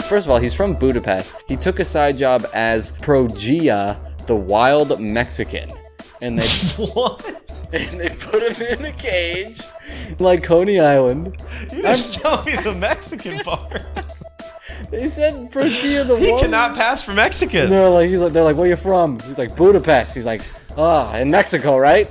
First of all, he's from Budapest. He took a side job as Progia, the wild Mexican. And they What? And they put him in a cage, like Coney Island. You didn't tell me the Mexican part. They said Progia, the He wild. cannot pass for Mexican. And they're like, where you from? He's like, Budapest. He's like, in Mexico, right?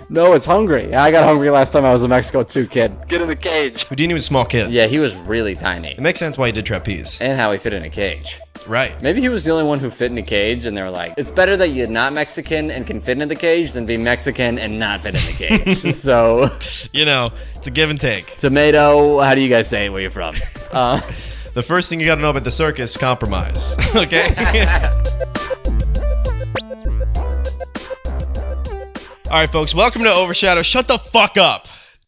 No, it's hungry. I got hungry last time I was in Mexico too, kid. Get in the cage. Houdini was a small kid. Yeah, he was really tiny. It makes sense why he did trapeze. And how he fit in a cage. Right. Maybe he was the only one who fit in a cage, and they were like, it's better that you're not Mexican and can fit in the cage than be Mexican and not fit in the cage. So, You know, it's a give and take. tomato, how do you guys say it? Where you from? The first thing you gotta know about the circus, compromise. Okay? All right, folks, welcome to Overshadowed. Shut the fuck up.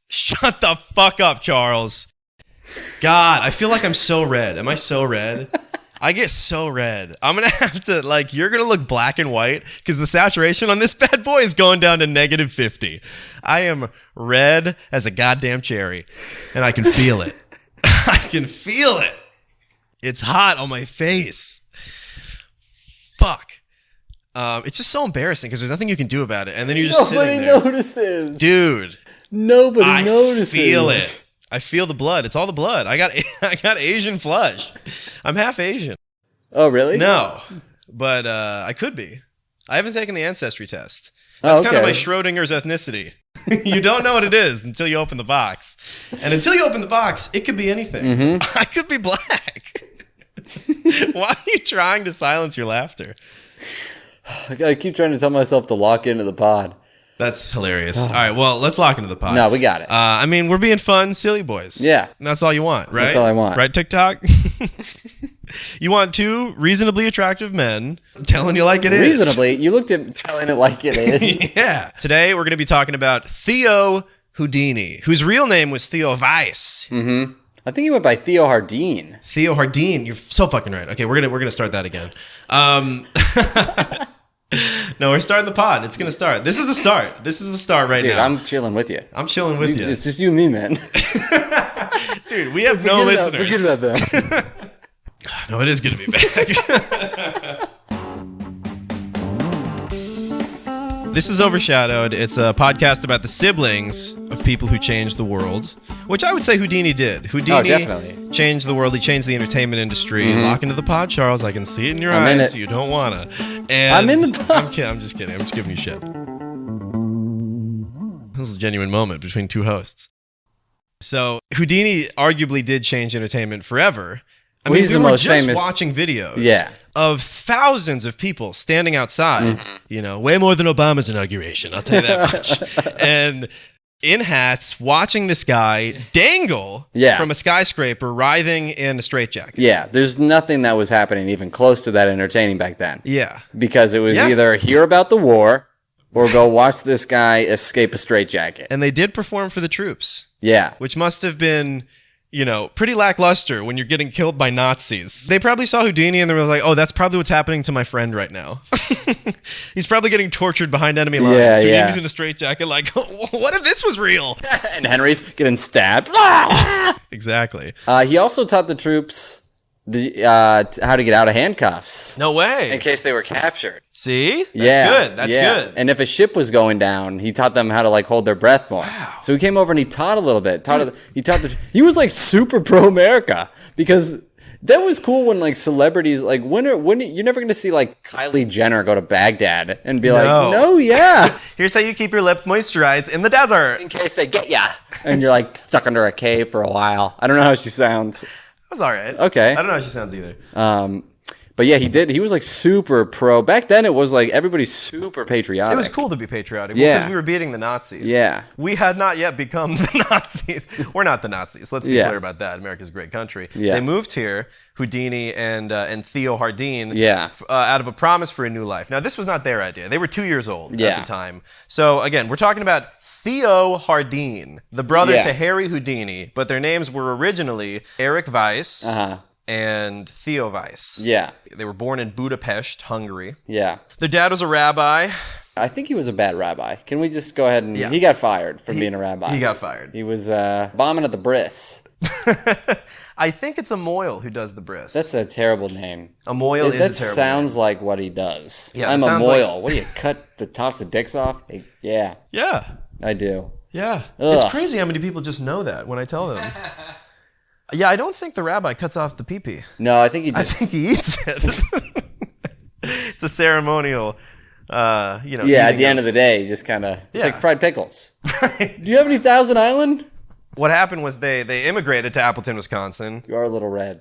Shut the fuck up, Charles. God, I feel like I'm so red. Am I so red? I get so red. I'm going to have to, you're going to look black and white because the saturation on this bad boy is going down to negative 50. I am red as a goddamn cherry, and I can feel it. I can feel it. It's hot on my face. Fuck. It's just so embarrassing because there's nothing you can do about it, and then you're just sitting there. Nobody notices. Dude. Nobody notices. I feel it. I feel the blood. It's all the blood. I got Asian flush. I'm half Asian. Oh, really? No, but I could be. I haven't taken the ancestry test. That's kind of my Schrodinger's ethnicity. You don't know what it is until you open the box. And until you open the box, it could be anything. Mm-hmm. I could be black. Why are you trying to silence your laughter? I keep trying to tell myself to lock into the pod. That's hilarious. All right, well, let's lock into the pod. No, we got it. I mean, we're being fun, silly boys. Yeah. And that's all you want, right? That's all I want. Right, TikTok? You want two reasonably attractive men telling you like it is. Reasonably? You looked at telling it like it is. Yeah. Today, we're going to be talking about Theo Houdini, whose real name was Theo Weiss. Mm-hmm. I think he went by Theo Hardeen. Theo Hardeen. You're so fucking right. Okay, we're gonna start that again. No, we're starting the pod. It's gonna start. This is the start. This is the start right Dude, now. I'm chilling with you. I'm chilling with you. It's just you and me, man. Dude, we have no listeners. Forget about that. No, it is good to be back. This is Overshadowed. It's a podcast about the siblings of people who changed the world, which I would say Houdini did. Houdini definitely. changed the world. He changed the entertainment industry. Mm-hmm. Lock into the pod, Charles. I can see it in your I'm in eyes. it. You don't want to. And I'm in the pod. I'm just kidding. I'm just giving you shit. This is a genuine moment between two hosts. So Houdini arguably did change entertainment forever. I mean, he's we the were most just famous. watching videos of thousands of people standing outside, way more than Obama's inauguration, I'll tell you that much, and in hats, watching this guy dangle from a skyscraper, writhing in a straitjacket. Yeah, there's nothing that was happening even close to that entertaining back then. Yeah. Because it was either hear about the war or go watch this guy escape a straitjacket. And they did perform for the troops. Yeah. Which must have been... pretty lackluster when you're getting killed by Nazis. They probably saw Houdini and they were like, oh, that's probably what's happening to my friend right now. He's probably getting tortured behind enemy lines. Yeah, Houdini's in a straitjacket like, what if this was real? And Henry's getting stabbed. Exactly. He also taught the troops how to get out of handcuffs. No way. In case they were captured. See? That's good. That's good. And if a ship was going down, he taught them how to hold their breath more. Wow. So he came over and he taught a little bit. He was super pro-America because that was cool when celebrities when you're never going to see Kylie Jenner go to Baghdad and be Here's how you keep your lips moisturized in the desert. In case they get ya. And you're stuck under a cave for a while. I don't know how she sounds. That was all right. Okay. I don't know how she sounds either. But yeah, he did. He was super pro. Back then, it was everybody's super patriotic. It was cool to be patriotic because we were beating the Nazis. Yeah. We had not yet become the Nazis. We're not the Nazis. Let's be clear about that. America's a great country. Yeah. They moved here, Houdini and Theo Hardeen, out of a promise for a new life. Now, this was not their idea. They were 2 years old at the time. So, again, we're talking about Theo Hardeen, the brother to Harry Houdini, but their names were originally Eric Weiss and Theo Weiss. Yeah. They were born in Budapest, Hungary. Yeah. Their dad was a rabbi. I think he was a bad rabbi. Can we just go ahead and... He got fired from being a rabbi. He got fired. He was bombing at the bris. I think it's a Moyle who does the bris. That's a terrible name. A Moyle is a terrible name. That sounds like what he does. Yeah, I'm a Moyle. What do you cut the tops of dicks off? Yeah. Yeah. I do. Yeah. Ugh. It's crazy how many people just know that when I tell them. Yeah, I don't think the rabbi cuts off the pee-pee. No, I think he I just... think he eats it. It's a ceremonial, Yeah, at the end of the day, just kind of... It's like fried pickles. Right. Do you have any Thousand Island? What happened was they immigrated to Appleton, Wisconsin. You are a little red.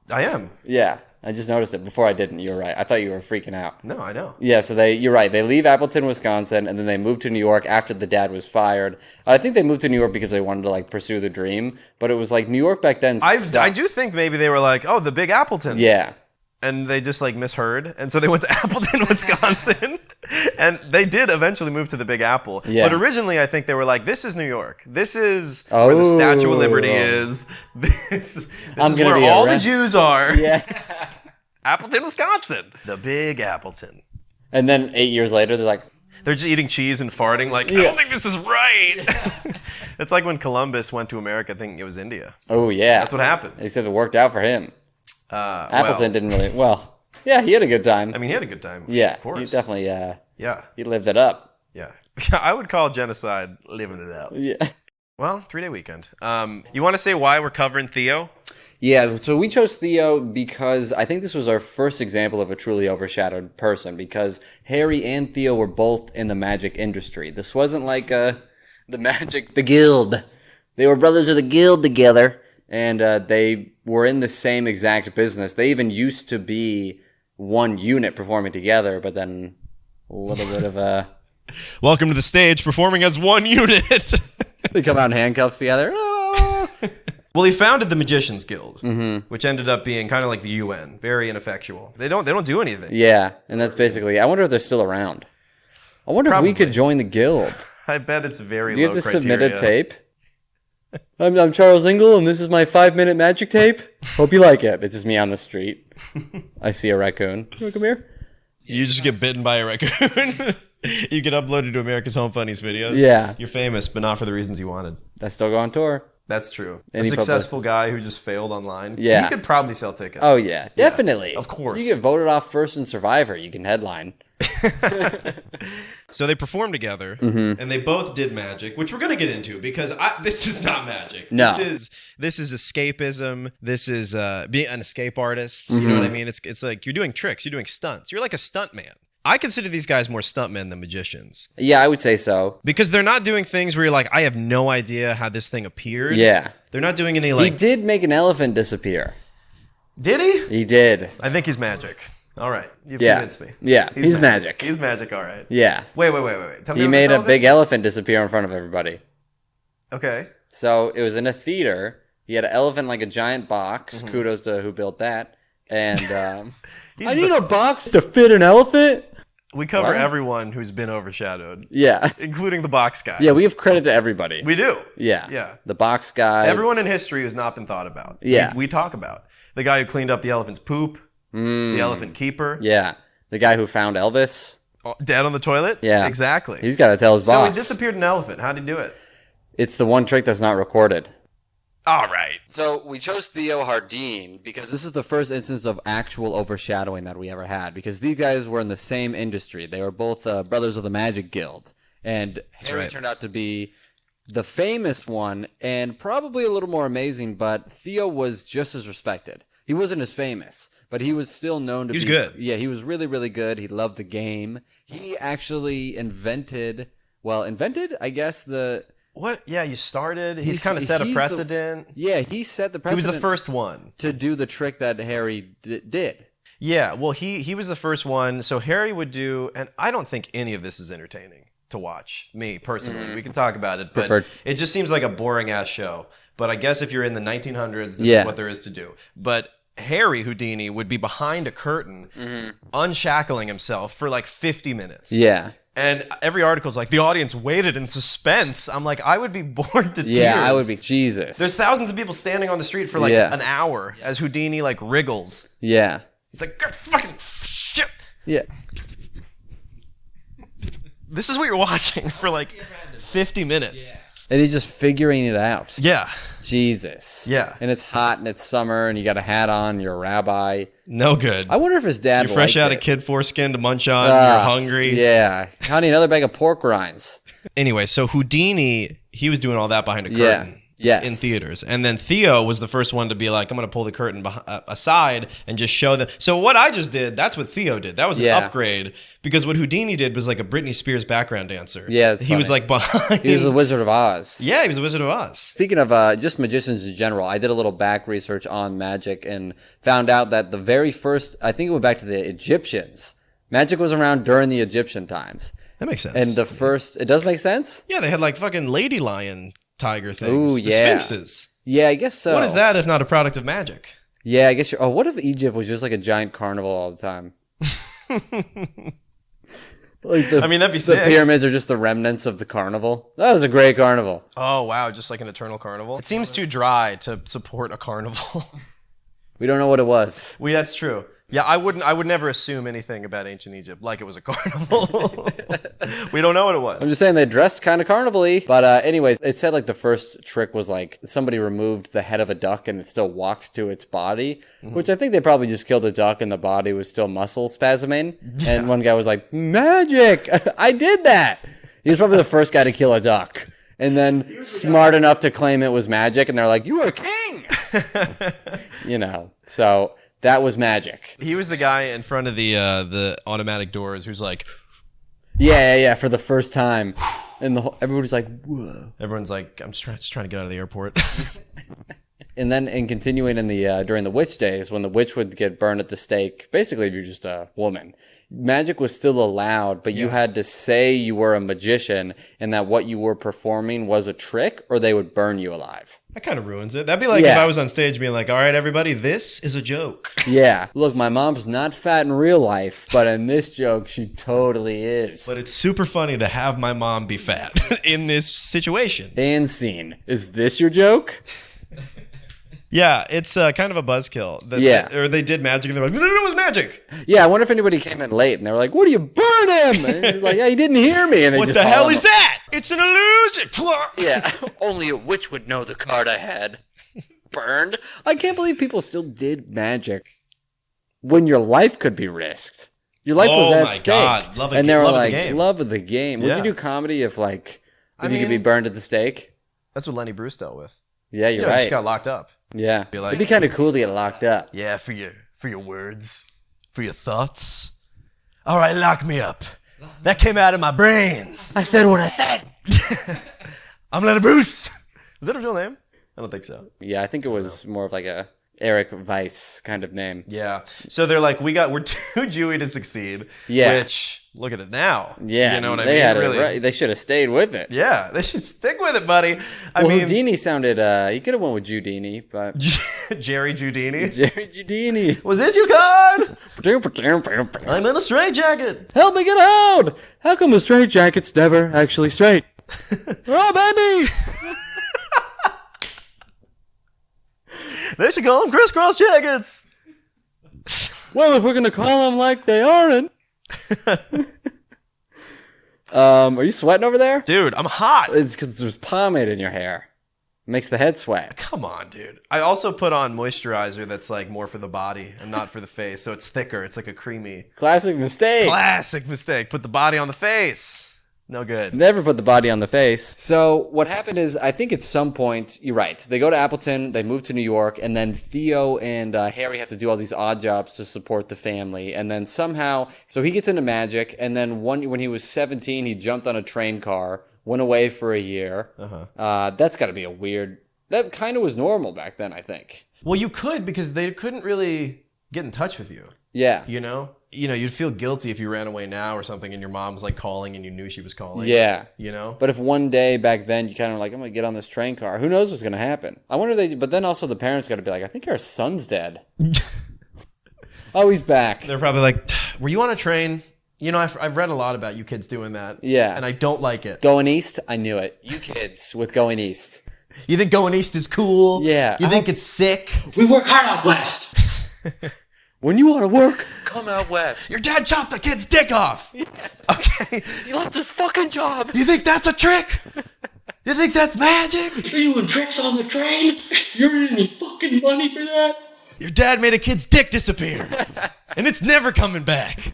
I am. Yeah, I just noticed it before I didn't. You were right. I thought you were freaking out. No, I know. Yeah, so you're right. They leave Appleton, Wisconsin, and then they moved to New York after the dad was fired. I think they moved to New York because they wanted to like pursue the dream, but it was like New York back then. I do think maybe they were like, oh, the big Appleton. Yeah. And they just like misheard. And so they went to Appleton, Wisconsin. And they did eventually move to the Big Apple. Yeah. But originally I think they were like, this is New York. This is where the Statue of Liberty is. This is where all the Jews are. Yeah. Appleton, Wisconsin. The Big Appleton. And then 8 years later, they're like... They're just eating cheese and farting like, I don't think this is right. It's like when Columbus went to America thinking it was India. Oh, yeah. That's what happened. Except it worked out for him. Appleton didn't really... Well, yeah, he had a good time. I mean, he had a good time. Yeah, of course. he definitely... Yeah. He lived it up. Yeah. I would call genocide living it up. Yeah. Well, 3-day weekend. You want to say why we're covering Theo? Yeah, so we chose Theo because I think this was our first example of a truly overshadowed person, because Harry and Theo were both in the magic industry. This wasn't like the guild. They were brothers of the guild together, and they were in the same exact business. They even used to be one unit performing together, but then a little bit of a... Welcome to the stage, performing as one unit. They come out in handcuffs together. Well, he founded the Magicians Guild, which ended up being kind of like the UN, very ineffectual. They don't do anything. Yeah, and that's basically... I wonder if they're still around. I wonder if we could join the guild. I bet it's very low criteria. Do you have to submit a tape? I'm Charles Engle, and this is my 5-minute magic tape. Hope you like it. It's just me on the street. I see a raccoon. You want to come here? You just get bitten by a raccoon. You get uploaded to America's Home Funnies videos. Yeah. You're famous, but not for the reasons you wanted. I still go on tour. That's true. A successful guy who just failed online. Yeah. He could probably sell tickets. Oh, yeah. Definitely. Yeah, of course. You get voted off first in Survivor. You can headline. So they performed together, and they both did magic, which we're going to get into, because this is not magic. No. This is escapism. This is being an escape artist. You know what I mean? It's like you're doing tricks. You're doing stunts. You're like a stunt man. I consider these guys more stuntmen than magicians. Yeah, I would say so. Because they're not doing things where you're like, I have no idea how this thing appeared. Yeah. They're not doing any like... He did make an elephant disappear. Did he? He did. I think he's magic. All right. You've convinced me. Yeah, he's magic. He's magic, all right. Yeah. Wait. Tell me he made a big elephant disappear in front of everybody. Okay. So it was in a theater. He had an elephant like a giant box. Kudos to who built that. And I need a box to fit an elephant. We cover everyone who's been overshadowed. Yeah. Including the box guy. Yeah, we give credit to everybody. We do. Yeah. Yeah. The box guy. Everyone in history who's not been thought about. Yeah. We talk about. The guy who cleaned up the elephant's poop. The elephant keeper. Yeah. The guy who found Elvis. Dead on the toilet? Yeah. Exactly. He's got to tell his boss. So he disappeared an elephant. How'd he do it? It's the one trick that's not recorded. All right. So we chose Theo Hardeen because this is the first instance of actual overshadowing that we ever had, because these guys were in the same industry. They were both brothers of the Magic Guild. And Harry turned out to be the famous one and probably a little more amazing, but Theo was just as respected. He wasn't as famous, but he was still known to be... He was good. Yeah, he was really, really good. He loved the game. He actually invented, I guess, the... What? Yeah, you started. He's kind of set a precedent. He set the precedent. He was the first one to do the trick that Harry did. Yeah, well, he was the first one. So Harry would do, and I don't think any of this is entertaining to watch, me personally. We can talk about it, but it just seems like a boring ass show. But I guess if you're in the 1900s, this is what there is to do. But Harry Houdini would be behind a curtain, unshackling himself for like 50 minutes. Yeah. And every article's like, the audience waited in suspense. I'm like, I would be bored to tears. Yeah, I would be. Jesus. There's thousands of people standing on the street for like an hour as Houdini like wriggles. Yeah. He's like, good fucking shit. Yeah. This is what you're watching for like 50 minutes. Yeah. And he's just figuring it out. Yeah. Jesus. Yeah. And it's hot and it's summer and you got a hat on, you're a rabbi. No good. I wonder if his dad You're fresh liked out it. of kid foreskin to munch on. You're hungry. Yeah. Honey, another bag of pork rinds. Anyway, so Houdini, he was doing all that behind a curtain. Yes. In theaters. And then Theo was the first one to be like, I'm going to pull the curtain aside and just show them. So what I just did, that's what Theo did. That was an upgrade, because what Houdini did was like a Britney Spears background dancer. Yeah, he was like behind. He was the Wizard of Oz. Yeah, he was the Wizard of Oz. Speaking of just magicians in general, I did a little back research on magic and found out that the very first, I think it went back to the Egyptians. Magic was around during the Egyptian times. That makes sense. And the first, it does make sense? Yeah, they had like fucking lady lion tiger things. Ooh, the yeah. Sphinxes. Yeah, I guess so. What is that if not a product of magic? Yeah, I guess you're... Oh, what if Egypt was just like a giant carnival all the time? I mean, that'd be sick. The pyramids are just the remnants of the carnival. That was a great carnival. Oh, wow. Just like an eternal carnival. It seems too dry to support a carnival. We don't know what it was. That's true. Yeah, I would never assume anything about ancient Egypt like it was a carnival. We don't know what it was. I'm just saying they dressed kind of carnival-y. But anyways, it said like the first trick was like somebody removed the head of a duck and it still walked to its body, which I think they probably just killed a duck and the body was still muscle spasming. Yeah. And one guy was like, magic! I did that! He was probably the first guy to kill a duck. And then smart enough to claim it was magic. And they're like, you are a king! You know, so... That was magic. He was the guy in front of the automatic doors who's like... Yeah, for the first time. And everybody's like, whoa. Everyone's like, I'm just trying to get out of the airport. And then in continuing in the during the witch days, when the witch would get burned at the stake, basically if you're just a woman, magic was still allowed, but you had to say you were a magician and that what you were performing was a trick or they would burn you alive. That kind of ruins it. That'd be like if I was on stage being like, all right, everybody, this is a joke. Yeah. Look, my mom's not fat in real life, but in this joke, she totally is. But it's super funny to have my mom be fat in this situation. And scene. Is this your joke? Yeah, it's kind of a buzzkill. Or they did magic and they're like, no, it was magic. Yeah, I wonder if anybody came in late and they were like, what do you burn him? And he's like, yeah, he didn't hear me. And they what just the hell is that? It's an illusion. Yeah, only a witch would know the card I had. Burned? I can't believe people still did magic when your life could be risked. Your life was at stake. God. Love and they were love like, of the game. love of the game. Would you do comedy if you could be burned at the stake? That's what Lenny Bruce dealt with. Yeah, you're right. He just got locked up. Yeah. Be like, it'd be kind of cool to get locked up. Yeah, for your words, for your thoughts. All right, lock me up. That came out of my brain. I said what I said. I'm Lenny Bruce. Was that a real name? I don't think so. Yeah, I think it was more of like a Eric Weiss kind of name. Yeah. So they're like, we're too Jewy to succeed. Yeah. Which, look at it now. Yeah. You know what I they mean? had really. it right. They should have stayed with it. Yeah. They should stick with it, buddy. I mean, Houdini sounded, he could have went with Houdini, but. Jerry Houdini. Jerry Houdini. Was this your card? I'm in a straitjacket. Help me get out! How come a straitjacket's never actually straight? Rob Andy! They should call them crisscross jackets. Well, if we're gonna call them like they aren't. Are you sweating over there? Dude, I'm hot. It's because there's pomade in your hair. It makes the head sweat. Come on, dude. I also put on moisturizer that's like more for the body and not for the face, so it's thicker. It's like a creamy. Classic mistake. Classic mistake. Put the body on the face. No good. Never put the body on the face. So what happened is, I think at some point, you're right. They go to Appleton, they move to New York, and then Theo and Harry have to do all these odd jobs to support the family. And then somehow, so he gets into magic, and then when he was 17, he jumped on a train car, went away for a year. That's got to be a weird... That kind of was normal back then, I think. Well, you could, because they couldn't really get in touch with you. Yeah. You know, you'd feel guilty if you ran away now or something and your mom was like calling and you knew she was calling. Yeah. You know? But if one day back then you kind of like, I'm going to get on this train car, who knows what's going to happen? I wonder if but then also the parents got to be like, I think our son's dead. Oh, he's back. They're probably like, were you on a train? You know, I've read a lot about you kids doing that. Yeah. And I don't like it. Going east? I knew it. You kids with going east. You think going east is cool? Yeah. You think it's sick? We work hard out west. When you want to work, come out west. Your dad chopped the kid's dick off. Yeah. Okay. He lost his fucking job. You think that's a trick? You think that's magic? Are you doing tricks on the train? You earning any fucking money for that? Your dad made a kid's dick disappear. And it's never coming back.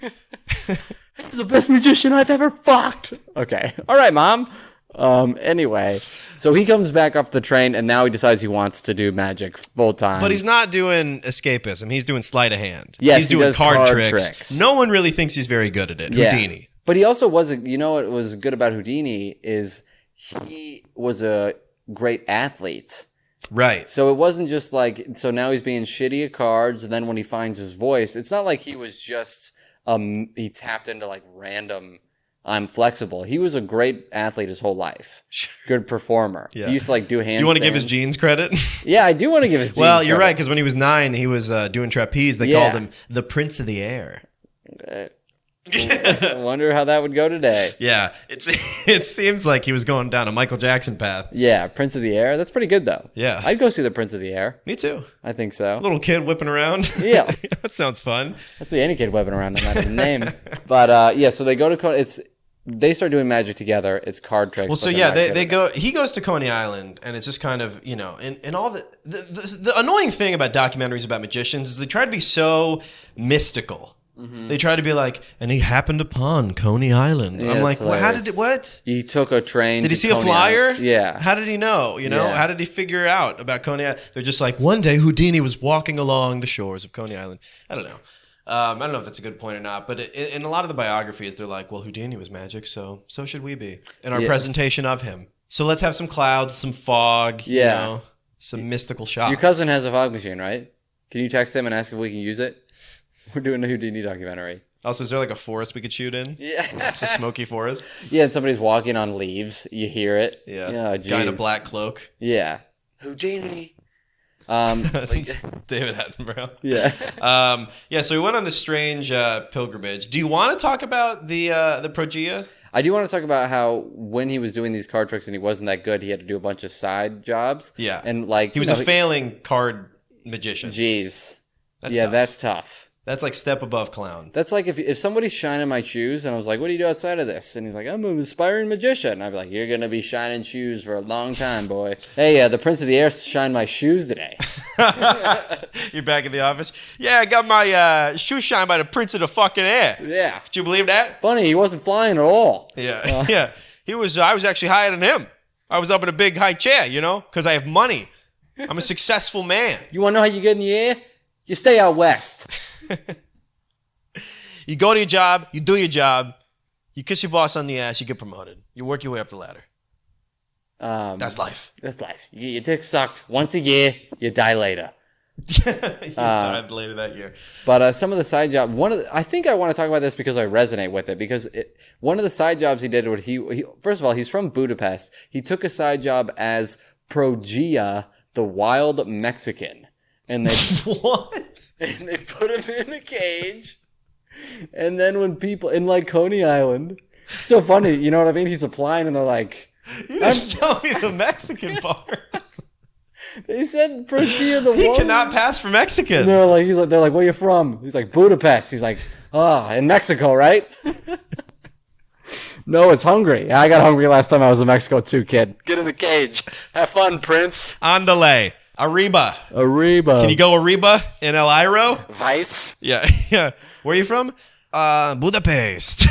This is the best magician I've ever fucked. Okay. All right, Mom. Anyway, so he comes back off the train and now he decides he wants to do magic full time. But he's not doing escapism. He's doing sleight of hand. Yes, he's doing does card tricks. No one really thinks he's very good at it. Yeah. Houdini. But he also wasn't, you know what was good about Houdini is he was a great athlete. Right. So it wasn't just like, so now he's being shitty at cards, and then when he finds his voice, it's not like he was just, he tapped into like random, I'm flexible. He was a great athlete his whole life. Good performer. Yeah. He used to like do handstands. You want to give his genes credit? Yeah, I do want to give his genes Well, you're credit. right, because when he was 9, he was doing trapeze. They called him the Prince of the Air. I wonder how that would go today. Yeah, it seems like he was going down a Michael Jackson path. Yeah, Prince of the Air. That's pretty good, though. Yeah. I'd go see the Prince of the Air. Me too. I think so. Little kid whipping around. Yeah. That sounds fun. I'd see any kid whipping around, no matter the name. But, yeah, so they go to... They start doing magic together. It's card tricks. Well, so yeah, they go. He goes to Coney Island, and it's just kind of, you know, and all the annoying thing about documentaries about magicians is they try to be so mystical. Mm-hmm. They try to be like, and he happened upon Coney Island. Yeah, I'm like, well, how did it? What? He took a train. Did he see a flyer? Island. Yeah. How did he know? You know, how did he figure out about Coney Island? They're just like, one day Houdini was walking along the shores of Coney Island. I don't know. I don't know if that's a good point or not, but in a lot of the biographies, they're like, well, Houdini was magic, so should we be in our presentation of him. So let's have some clouds, some fog, you know, some mystical shots. Your cousin has a fog machine, right? Can you text him and ask if we can use it? We're doing a Houdini documentary. Also, is there like a forest we could shoot in? Yeah. It's a smoky forest. Yeah, and somebody's walking on leaves. You hear it. Yeah. Oh, guy in a black cloak. Yeah. Houdini. David Attenborough. Yeah. So we went on this strange pilgrimage. Do you want to talk about the Progia? I do want to talk about how when he was doing these card tricks and he wasn't that good, he had to do a bunch of side jobs. Yeah. And like he was a failing card magician. Jeez. That's tough. That's tough. That's like step above clown. That's like if somebody's shining my shoes and I was like, what do you do outside of this? And he's like, I'm an aspiring magician. I'd be like, you're going to be shining shoes for a long time, boy. Hey, the Prince of the Air shined my shoes today. You're back in the office? Yeah, I got my shoes shined by the Prince of the fucking Air. Yeah. Could you believe that? Funny, he wasn't flying at all. Yeah. Yeah. I was actually higher than him. I was up in a big high chair, you know, because I have money. I'm a successful man. You want to know how you get in the air? You stay out west. You go to your job, you do your job, you kiss your boss on the ass, you get promoted. You work your way up the ladder. That's life. That's life. You get your dick sucked once a year, you die later. You died later that year. But some of the side jobs, I think I want to talk about this because I resonate with it. Because one of the side jobs he did, he first of all, he's from Budapest. He took a side job as Progia, the wild Mexican. And they what? And they put him in a cage. And then when people in like Coney Island, so funny, you know what I mean? He's applying, and they're like, "You didn't tell me the Mexican part." They said Progia the He cannot pass for Mexican. And they're like, where you from? He's like, Budapest. He's like, in Mexico, right? No, it's hungry. I got hungry last time I was in Mexico too, kid. Get in the cage. Have fun, Prince. Andale. Arriba. Arriba. Can you go Arriba in El Iro? Vice. Yeah. Yeah. Where are you from? Budapest.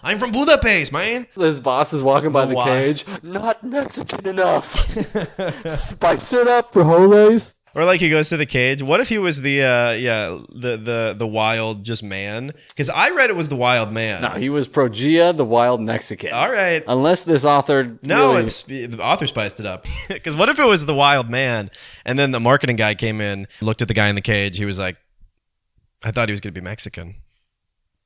I'm from Budapest, man. His boss is walking by the cage. Not Mexican enough. Spice it up for holidays. Or like he goes to the cage. What if he was the wild just man? Because I read it was the wild man. No, he was Progia, the wild Mexican. All right. Unless this author... the author spiced it up. Because what if it was the wild man, and then the marketing guy came in, looked at the guy in the cage, he was like, I thought he was going to be Mexican.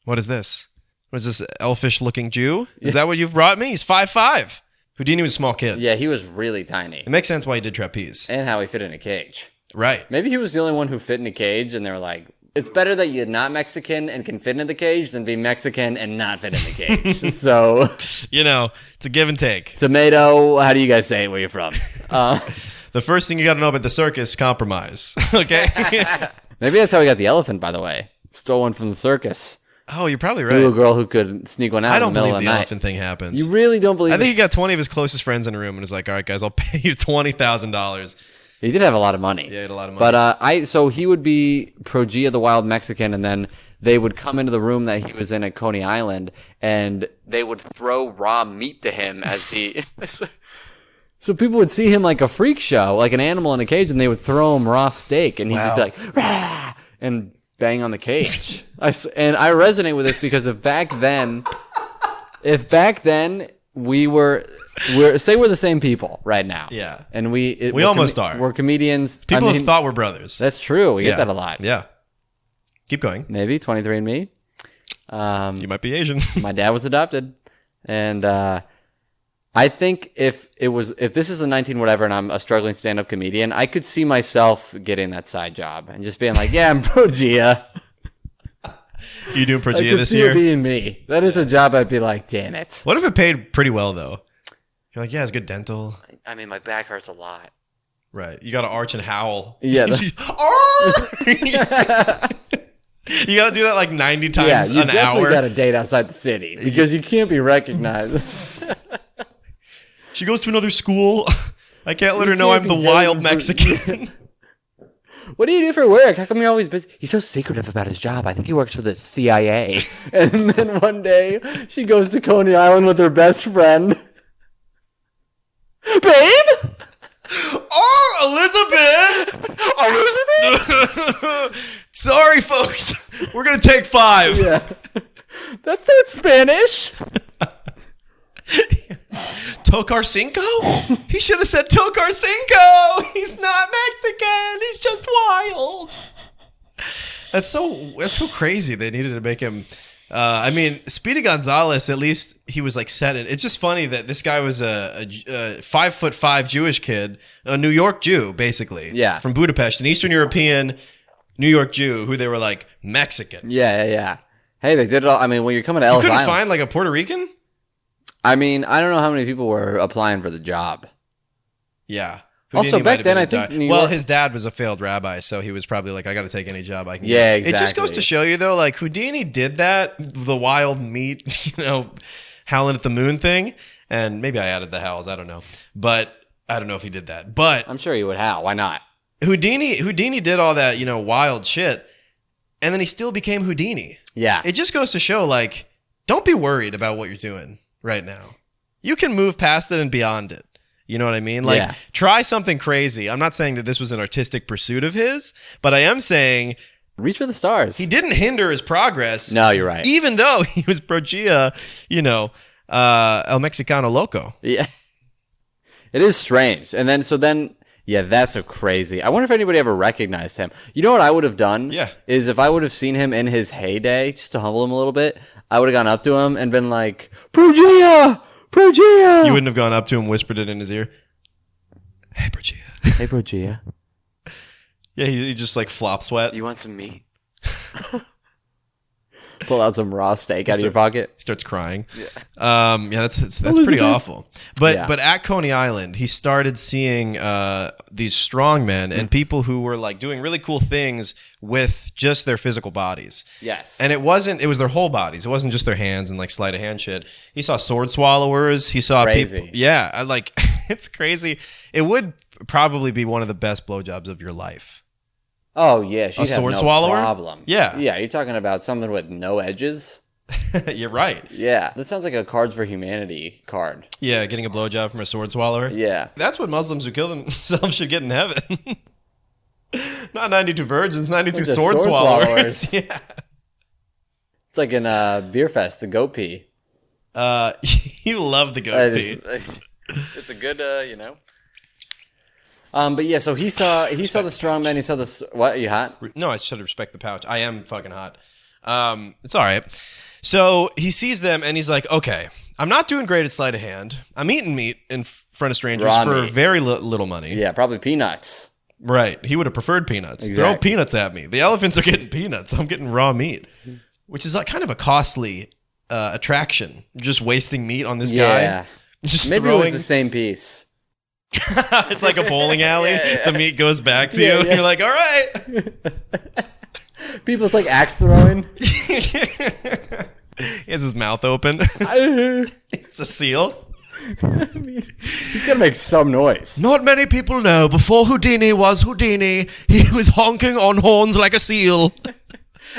What is this? Was this elfish-looking Jew? Is that what you've brought me? He's 5'5". Houdini was a small kid. Yeah, he was really tiny. It makes sense why he did trapeze. And how he fit in a cage. Right. Maybe he was the only one who fit in a cage, and they were like, it's better that you're not Mexican and can fit in the cage than be Mexican and not fit in the cage. So... You know, it's a give and take. Tomato, how do you guys say it where you're from? The first thing you got to know about the circus, compromise. Okay? Maybe that's how he got the elephant, by the way. Stole one from the circus. Oh, you're probably Knew a right. girl who could sneak one out I in the don't middle believe of the the night. elephant thing happened. You really don't believe I think it? he got 20 of his closest friends in a room and was like, all right, guys, I'll pay you $20,000. He did have a lot of money. Yeah, he had a lot of money. But so he would be Progia the Wild Mexican, and then they would come into the room that he was in at Coney Island, and they would throw raw meat to him as he... So people would see him like a freak show, like an animal in a cage, and they would throw him raw steak, and he'd just be like, rah! And bang on the cage. And I resonate with this because if back then we're say we're the same people right now. Yeah. And we almost are. We're comedians. People have thought we're brothers. That's true. We get that a lot. Yeah. Keep going. Maybe 23andMe. You might be Asian. My dad was adopted, and I think if this is the 19 whatever, and I'm a struggling stand-up comedian, I could see myself getting that side job and just being like, yeah, I'm Progia. You doing I Progia could this see year? it being me. That is a job I'd be like, damn it. What if it paid pretty well though? You're like, yeah, it's good dental. I mean, my back hurts a lot. Right. You got to arch and howl. Yeah. You got to do that like 90 times Yeah, you an definitely hour. got a date outside the city because you can't be recognized. She goes to another school. I can't let her know I'm can't the be wild dating Mexican. What do you do for work? How come you're always busy? He's so secretive about his job. I think he works for the CIA. And then one day, she goes to Coney Island with her best friend. Babe? Oh, Elizabeth! Sorry, folks. We're going to take 5. Yeah. That's not Spanish. Tocar Cinco? He should have said Tocar Cinco. He's not Mexican. He's just wild. That's so crazy. They needed to make him. I mean, Speedy Gonzalez. At least he was like set in. It's just funny that this guy was a 5'5" Jewish kid, a New York Jew, basically. Yeah. From Budapest, an Eastern European New York Jew who they were like Mexican. Yeah. Hey, they did it all. I mean, when you're coming to Ellis You couldn't Island. find like a Puerto Rican? I mean, I don't know how many people were applying for the job. Yeah. Also, Houdini might back have then, been I a think di- New Well, York- his dad was a failed rabbi, so he was probably like, I got to take any job I can Yeah, get. It just goes exactly. to show you, though, like, Houdini did that, the wild meat, howling at the moon thing. And maybe I added the howls, I don't know. But I don't know if he did that. But I'm sure you would. How? Why not? Houdini did all that, wild shit. And then he still became Houdini. Yeah. It just goes to show, like, don't be worried about what you're doing right now. You can move past it and beyond it. You know what I mean? Like, Yeah. try something crazy. I'm not saying that this was an artistic pursuit of his, but I am saying Reach for the stars. he didn't hinder his progress. No, you're right. Even though he was Progia, El Mexicano Loco. Yeah. It is strange. And then, yeah, that's so crazy. I wonder if anybody ever recognized him. You know what I would have done? Yeah. Is if I would have seen him in his heyday, just to humble him a little bit, I would have gone up to him and been like, Progia! Progia! You wouldn't have gone up to him, whispered it in his ear. Hey, Progia. Hey, Progia. Yeah, he just like flop sweat. You want some meat? Pull out some raw steak out of your pocket. He starts crying. Yeah, that's pretty awful. But Yeah. but at Coney Island, he started seeing these strong men and people who were like doing really cool things with just their physical bodies. Yes. And it was their whole bodies. It wasn't just their hands and like sleight of hand shit. He saw sword swallowers. He saw Crazy. people. Yeah, it's crazy. It would probably be one of the best blowjobs of your life. Oh, yeah. She'd A have sword no swallower? problem. Yeah. Yeah, you're talking about something with no edges? You're right. Yeah. That sounds like a Cards for Humanity card. Yeah, getting a blowjob from a sword swallower. Yeah. That's what Muslims who kill themselves should get in heaven. Not 92 virgins, 92 Bunch of sword sword swallowers. swallowers. Yeah. It's like in Beer Fest, the goat pee. You love the goat pee. It's a good, But yeah, so he saw the strong man. He saw the what? Are you hot? No, I should respect the pouch. I am fucking hot. It's all right. So he sees them and he's like, okay, I'm not doing great at sleight of hand. I'm eating meat in front of strangers Raw for meat. very little money. Yeah, probably peanuts. Right. He would have preferred peanuts. Exactly. Throw peanuts at me. The elephants are getting peanuts. I'm getting raw meat, which is like kind of a costly attraction. Just wasting meat on this Yeah. guy. Just Maybe throwing. it was the same piece. It's like a bowling alley. Yeah. The meat goes back to Yeah, you. yeah. You're like, all right. People, it's like axe throwing. He has his mouth open. It's a seal. I mean, he's gonna make some noise. Not many people know, before Houdini was Houdini, he was honking on horns like a seal.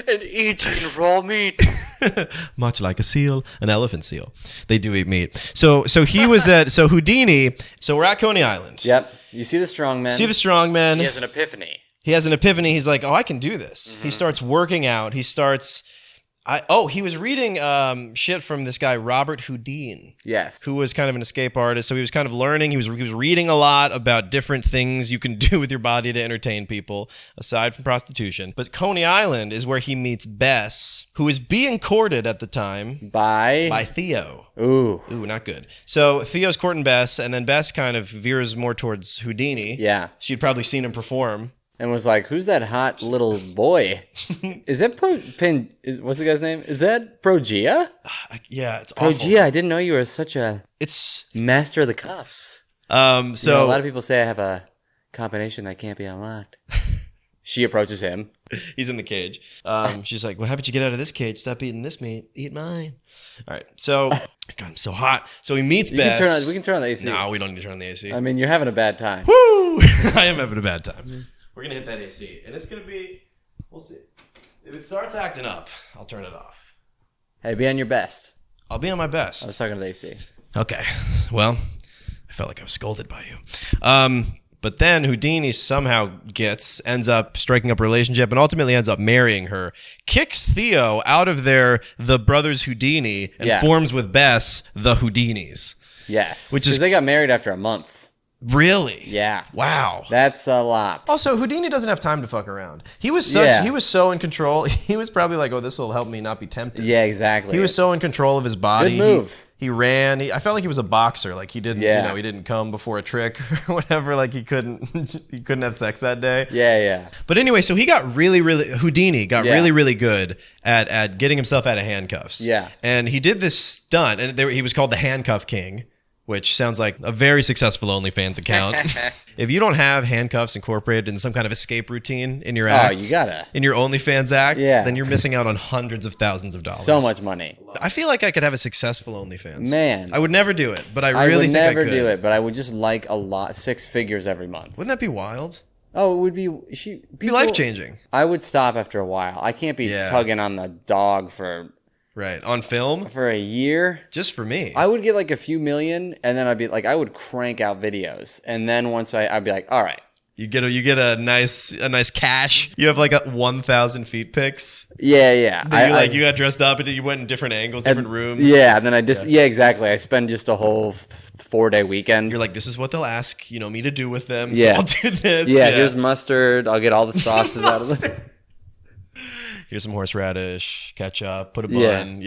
And eating raw meat. Much like a seal, an elephant seal. They do eat meat. So he was at, so Houdini, so we're at Coney Island. Yep. You see the strong man. See the strong man. He has an epiphany. He's like, oh, I can do this. He starts working out. He was reading shit from this guy, Robert Houdin. Yes. Who was kind of an escape artist. So he was kind of learning. He was reading a lot about different things you can do with your body to entertain people, aside from prostitution. But Coney Island is where he meets Bess, who is being courted at the time by Theo. Ooh, not good. So Theo's courting Bess, and then Bess kind of veers more towards Houdini. Yeah. She'd probably seen him perform. And was like, who's that hot little boy? Is that what's the guy's name? Is that Progia? Yeah, it's awful. Progia, I didn't know you were such a master of the cuffs. So a lot of people say I have a combination that can't be unlocked. She approaches him. He's in the cage. She's like, well, how about you get out of this cage? Stop eating this meat. Eat mine. All right. So, God, I'm so hot. So he meets Bess. We can turn on the AC. No, we don't need to turn on the AC. I mean, you're having a bad time. Woo! I am having a bad time. We're going to hit that AC. And it's going to be, we'll see. If it starts acting up, I'll turn it off. Hey, be on your best. I'll be on my best. I was talking to the AC. Okay. Well, I felt like I was scolded by you. But then Houdini somehow ends up striking up a relationship and ultimately ends up marrying her, kicks Theo out of the brothers Houdini and forms with Bess the Houdinis. Yes. Which is they got married after a month. Really? Yeah. Wow. That's a lot. Also, Houdini doesn't have time to fuck around. He was so in control. He was probably like, oh, this will help me not be tempted. Yeah, exactly. He was so in control of his body. Good move. He ran. I felt like he was a boxer. Like he didn't, he didn't come before a trick or whatever. Like he couldn't have sex that day. Yeah. But anyway, so he got Houdini got really good at getting himself out of handcuffs. Yeah. And he did this stunt, and he was called the Handcuff King, which sounds like a very successful OnlyFans account. If you don't have handcuffs incorporated in some kind of escape routine in your act, in your OnlyFans act, then you're missing out on hundreds of thousands of dollars. So much money. I feel like I could have a successful OnlyFans. Man. I would never do it, but I really think I could. I would never do it, but I would just like a lot, 6 figures every month. Wouldn't that be wild? Oh, it would be... be life-changing. I would stop after a while. I can't be tugging on the dog for... Right. On film? For a year? Just for me. I would get like a few million, and then I'd be like, I would crank out videos. And then once I'd be like, all right. You get a nice cache. You have like 1,000 feet pics. Yeah. You got dressed up and you went in different angles, different rooms. Yeah, and then exactly. I spend just a whole 4-day weekend. You're like, this is what they'll ask, me to do with them. So I'll do this. Yeah, here's mustard. I'll get all the sauces out of them. Here's some horseradish, ketchup, put a bun,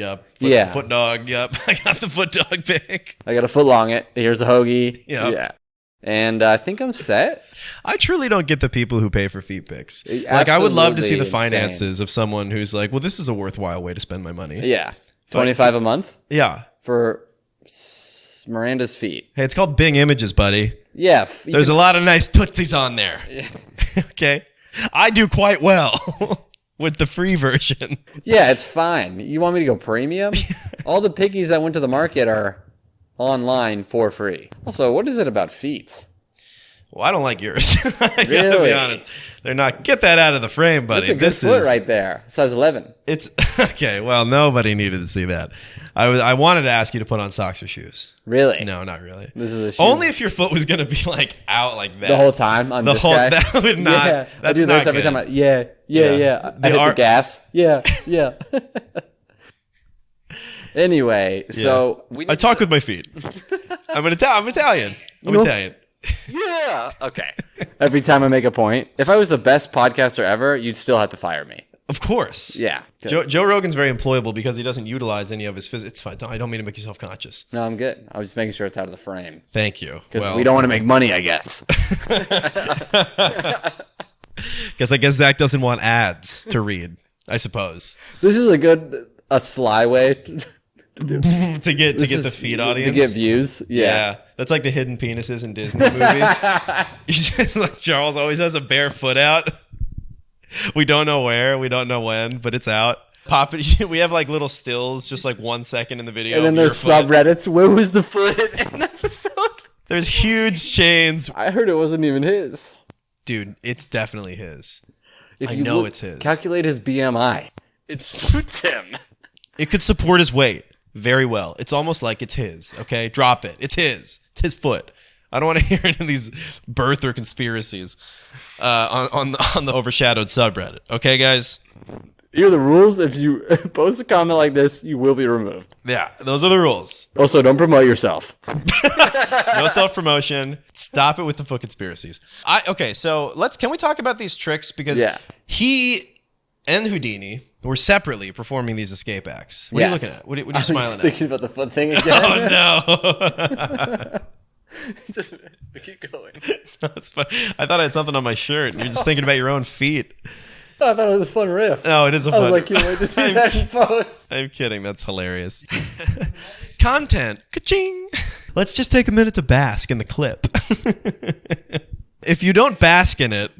foot dog, I got the foot dog pic. I got a foot long it. Here's a hoagie. Yep. Yeah. And I think I'm set. I truly don't get the people who pay for feet pics. Like, I would love to see the finances of someone who's like, well, this is a worthwhile way to spend my money. Yeah. $25 a month? Yeah. For Miranda's feet. Hey, it's called Bing Images, buddy. Yeah. There's a lot of nice tootsies on there. Yeah. Okay. I do quite well. With the free version. Yeah, it's fine. You want me to go premium? All the piggies that went to the market are online for free. Also, what is it about feet? Well, I don't like yours. I gotta be honest. They're not. Get that out of the frame, buddy. That's a good foot right there. Size 11. It's okay. Well, nobody needed to see that. I wanted to ask you to put on socks or shoes. Really? No, not really. This is a shoe. Only if your foot was gonna be like out like that the whole time. I'm this guy. That would not. Yeah, that's I do not this every good. time. Yeah. I hit the gas. Yeah. Anyway, so I talk with my feet. I'm Italian. I'm Italian. Yeah. Okay. Every time I make a point, if I was the best podcaster ever, you'd still have to fire me. Of course. Yeah. Joe Rogan's very employable because he doesn't utilize any of his physics. It's fine. I don't mean to make you self-conscious. No, I'm good. I was just making sure it's out of the frame. Thank you. Because we don't want to make money, I guess. Because I guess Zach doesn't want ads to read, I suppose. This is a sly way to get the feed audience. To get views. Yeah. That's like the hidden penises in Disney movies. He's just like, Charles always has a bare foot out. We don't know where, we don't know when, but it's out. Pop it. We have like little stills, just like 1 second in the video. And then there's subreddits. Where was the foot in the episode? There's huge chains. I heard it wasn't even his. Dude, it's definitely his. I know it's his. Calculate his BMI. It suits him. It could support his weight very well. It's almost like it's his. Okay, drop it. It's his. It's his foot. I don't want to hear any of these birther conspiracies on the Overshadowed subreddit. Okay, guys? Here are the rules. If you post a comment like this, you will be removed. Yeah, those are the rules. Also, don't promote yourself. No self-promotion. Stop it with the foot conspiracies. So can we talk about these tricks? Because he and Houdini were separately performing these escape acts. What are you looking at? What are you smiling at? Thinking about the foot thing again. Oh, no. Keep going. That's fun. I thought I had something on my shirt. You're just thinking about your own feet. Oh, I thought it was a fun riff. No, it is a fun riff. I was like, can't wait to see that in post. I'm kidding. That's hilarious. Content. Ka-ching. Let's just take a minute to bask in the clip. If you don't bask in it,